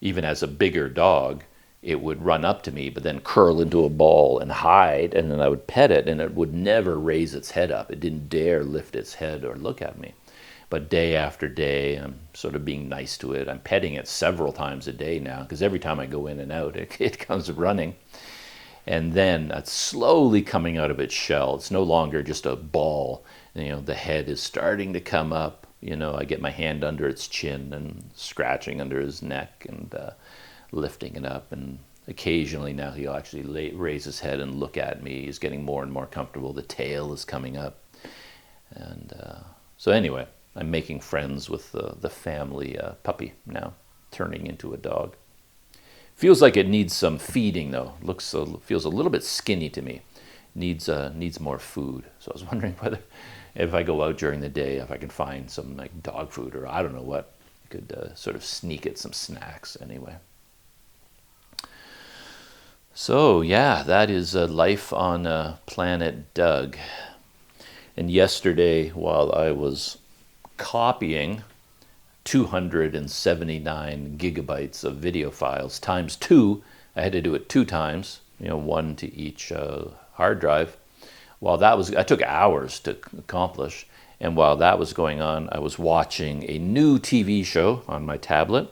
S1: even as a bigger dog, it would run up to me, but then curl into a ball and hide, and then I would pet it, and it would never raise its head up. It didn't dare lift its head or look at me. But day after day, I'm sort of being nice to it. I'm petting it several times a day now, because every time I go in and out, it comes running. And then it's slowly coming out of its shell. It's no longer just a ball. You know, the head is starting to come up. You know, I get my hand under its chin and scratching under his neck and lifting it up, and occasionally now he'll actually raise his head and look at me. He's getting more and more comfortable. The tail is coming up, and so anyway, I'm making friends with the family puppy now, turning into a dog. Feels like it needs some feeding though. Feels a little bit skinny to me. Needs more food. So I was wondering whether, if I go out during the day, if I can find some like dog food, or I don't know what, I could sort of sneak it some snacks anyway. So yeah, that is life on planet Doug. And yesterday, while I was copying 279 gigabytes of video files times two. I had to do it 2 times, one to each hard drive. While I took hours to accomplish. And while that was going on, I was watching a new TV show on my tablet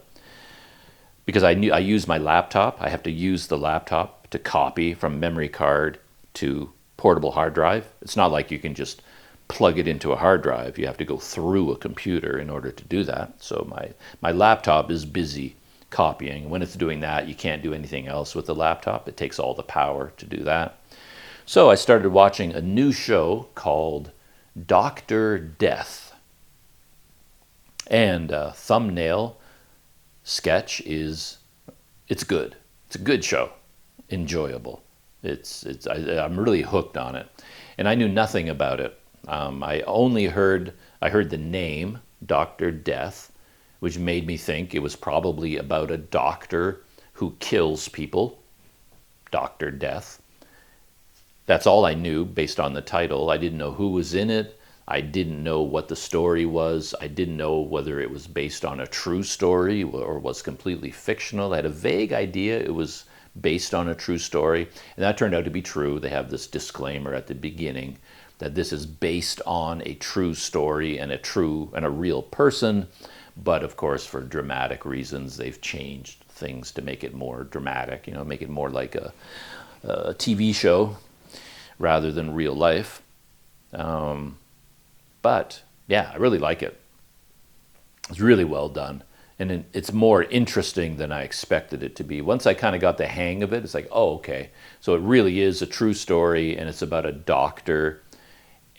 S1: because I use my laptop. I have to use the laptop to copy from memory card to portable hard drive. It's not like you can just plug it into a hard drive. You have to go through a computer in order to do that. So my laptop is busy copying. When it's doing that, you can't do anything else with the laptop. It takes all the power to do that. So I started watching a new show called Dr. Death. And thumbnail sketch is, it's good. It's a good show. Enjoyable. I'm really hooked on it. And I knew nothing about it. I heard the name, Dr. Death, which made me think it was probably about a doctor who kills people. Dr. Death. That's all I knew based on the title. I didn't know who was in it. I didn't know what the story was. I didn't know whether it was based on a true story or was completely fictional. I had a vague idea it was based on a true story, and that turned out to be true. They have this disclaimer at the beginning that this is based on a true story and a real person, but of course for dramatic reasons they've changed things to make it more dramatic, make it more like a TV show rather than real life. But yeah, I really like it. It's really well done. And it's more interesting than I expected it to be. Once I kind of got the hang of it, it's like, oh, okay. So it really is a true story, and it's about a doctor.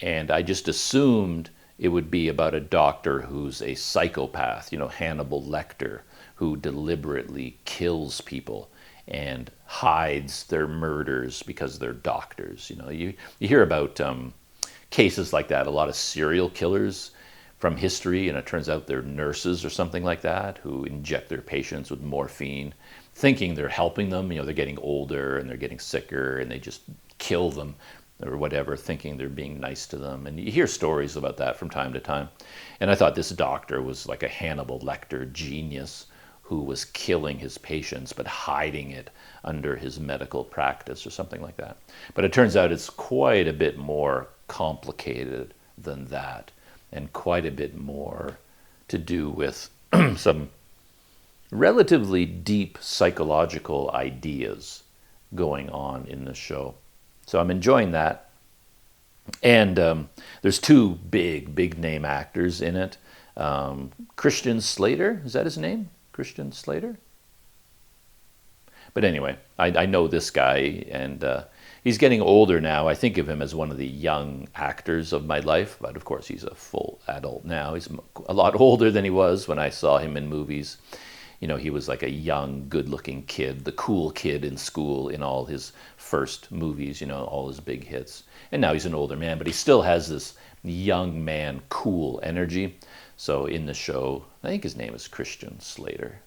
S1: And I just assumed it would be about a doctor who's a psychopath, Hannibal Lecter, who deliberately kills people and hides their murders because they're doctors. You hear about cases like that, a lot of serial killers from history, and it turns out they're nurses or something like that who inject their patients with morphine, thinking they're helping them. They're getting older and they're getting sicker, and they just kill them or whatever, thinking they're being nice to them. And you hear stories about that from time to time. And I thought this doctor was like a Hannibal Lecter genius who was killing his patients but hiding it under his medical practice or something like that. But it turns out it's quite a bit more complicated than that, and quite a bit more to do with some relatively deep psychological ideas going on in the show. So I'm enjoying that. And there's two big name actors in it. Christian Slater, is that his name? Christian Slater? But anyway, I know this guy, and he's getting older now. I think of him as one of the young actors of my life, but of course he's a full adult now. He's a lot older than he was when I saw him in movies. He was like a young, good-looking kid, the cool kid in school in all his first movies, all his big hits. And now he's an older man, but he still has this young man, cool energy. So in the show, I think his name is Christian Slater.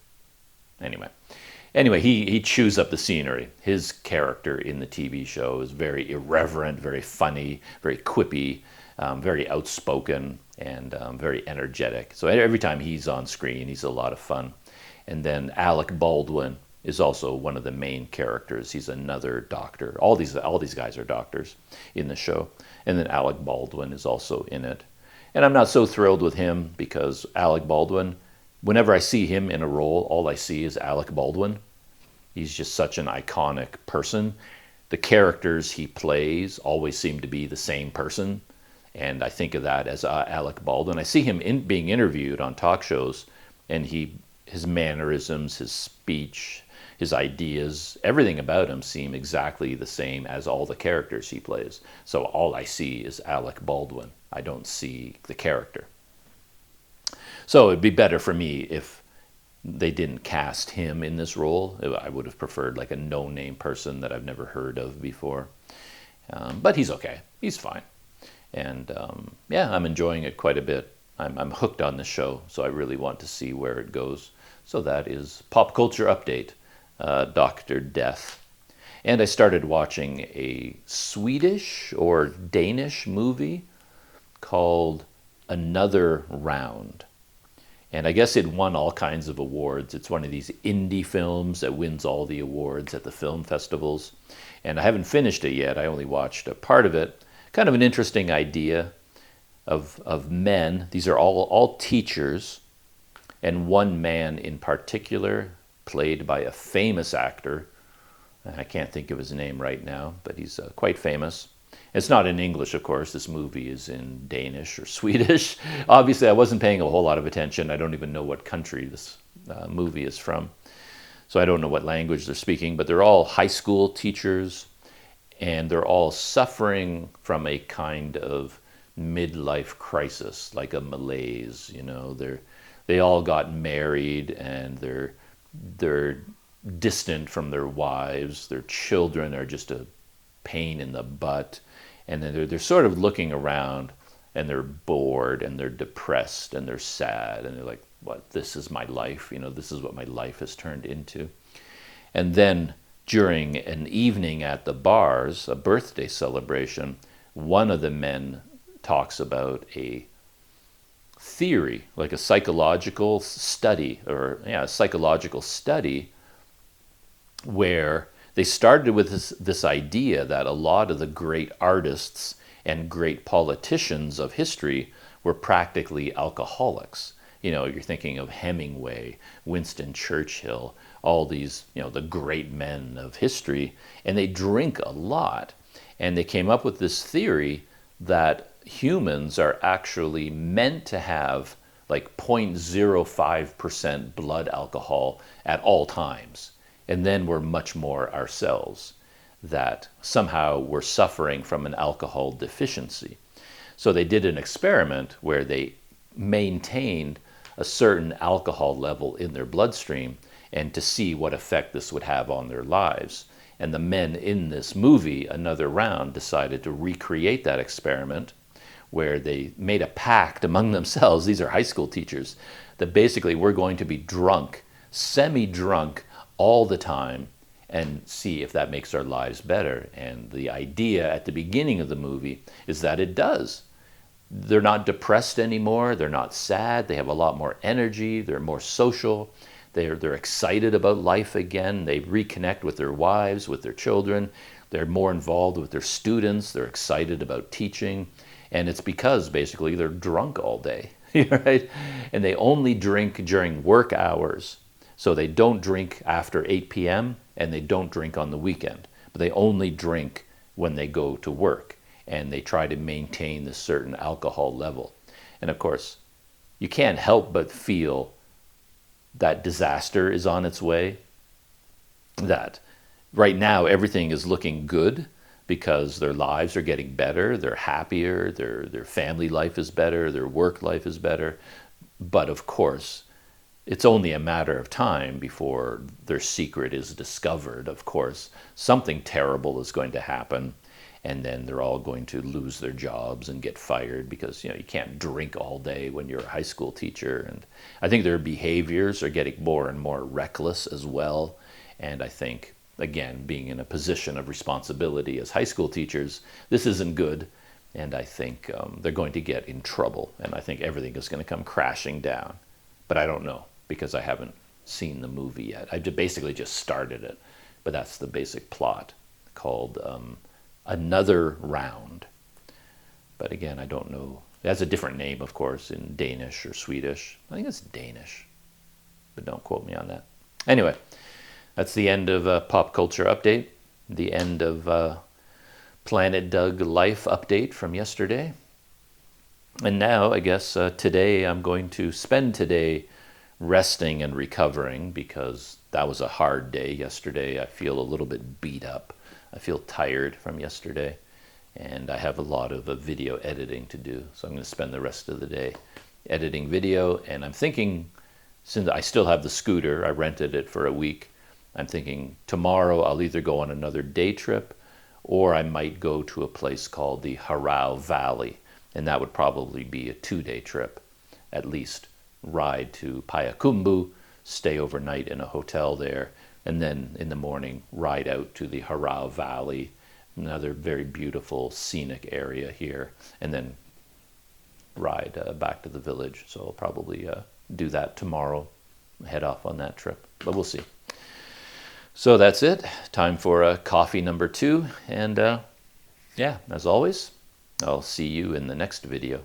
S1: Anyway, he chews up the scenery. His character in the TV show is very irreverent, very funny, very quippy, very outspoken, and very energetic. So every time he's on screen, he's a lot of fun. And then Alec Baldwin is also one of the main characters. He's another doctor. All these guys are doctors in the show. And then Alec Baldwin is also in it. And I'm not so thrilled with him because Alec Baldwin, whenever I see him in a role, all I see is Alec Baldwin. He's just such an iconic person. The characters he plays always seem to be the same person. And I think of that as Alec Baldwin. I see him being interviewed on talk shows, and his mannerisms, his speech, his ideas, everything about him seem exactly the same as all the characters he plays. So all I see is Alec Baldwin. I don't see the character. So it'd be better for me if they didn't cast him in this role. I would have preferred like a no-name person that I've never heard of before. But he's okay. He's fine. And yeah, I'm enjoying it quite a bit. I'm hooked on the show, so I really want to see where it goes. So that is Pop Culture Update, Dr. Death. And I started watching a Swedish or Danish movie called Another Round. And I guess it won all kinds of awards. It's one of these indie films that wins all the awards at the film festivals. And I haven't finished it yet. I only watched a part of it. Kind of an interesting idea of men. These are all teachers, and one man in particular, played by a famous actor. I can't think of his name right now, but he's quite famous. It's not in English, of course. This movie is in Danish or Swedish. Obviously, I wasn't paying a whole lot of attention. I don't even know what country this movie is from. So I don't know what language they're speaking, but they're all high school teachers, and they're all suffering from a kind of midlife crisis, like a malaise. You know, they all got married, and they're distant from their wives. Their children are just a pain in the butt, and then they're sort of looking around, and they're bored, and they're depressed, and they're sad, and they're like, "What? This is my life. You know, this is what my life has turned into." And then during an evening at the bars, a birthday celebration, one of the men talks about a theory, like a psychological study, where they started with this idea that a lot of the great artists and great politicians of history were practically alcoholics. You know, you're thinking of Hemingway, Winston Churchill, all these, you know, the great men of history, and they drink a lot. And they came up with this theory that humans are actually meant to have like 0.05% blood alcohol at all times. And then we're much more ourselves, that somehow we're suffering from an alcohol deficiency. So they did an experiment where they maintained a certain alcohol level in their bloodstream, and to see what effect this would have on their lives. And the men in this movie, Another Round, decided to recreate that experiment, where they made a pact among themselves. These are high school teachers, that basically we're going to be drunk, semi-drunk all the time, and see if that makes our lives better. And the idea at the beginning of the movie is that it does. They're not depressed anymore. They're not sad. They have a lot more energy. They're more social. They're excited about life again. They reconnect with their wives, with their children. They're more involved with their students. They're excited about teaching. And it's because basically they're drunk all day, right? And they only drink during work hours. So they don't drink after 8 p.m. and they don't drink on the weekend. But they only drink when they go to work. And they try to maintain this certain alcohol level. And of course, you can't help but feel that disaster is on its way. That right now everything is looking good because their lives are getting better, they're happier, their family life is better, their work life is better. But of course, it's only a matter of time before their secret is discovered. Of course, something terrible is going to happen. And then they're all going to lose their jobs and get fired because, you know, you can't drink all day when you're a high school teacher. And I think their behaviors are getting more and more reckless as well. And I think, again, being in a position of responsibility as high school teachers, this isn't good. And I think they're going to get in trouble. And I think everything is going to come crashing down. But I don't know because I haven't seen the movie yet. I basically just started it. But that's the basic plot, called Another Round. But again, I don't know. It has a different name, of course, in Danish or Swedish. I think it's Danish, but don't quote me on that. Anyway, that's the end of Pop Culture Update, the end of Planet Doug Life Update from yesterday. And now, I guess, today I'm going to spend today resting and recovering because that was a hard day yesterday. I feel a little bit beat up. I feel tired from yesterday, and I have a lot of video editing to do. So I'm going to spend the rest of the day editing video. And I'm thinking, since I still have the scooter, I rented it for a week, I'm thinking tomorrow I'll either go on another day trip or I might go to a place called the Harau Valley. And that would probably be a 2-day trip, at least. Ride to Payakumbu, stay overnight in a hotel there, and then in the morning ride out to the Harau Valley, another very beautiful scenic area here, and then ride back to the village. So I'll probably do that tomorrow, head off on that trip, but we'll see. So that's it. Time for coffee number 2. And yeah, as always, I'll see you in the next video.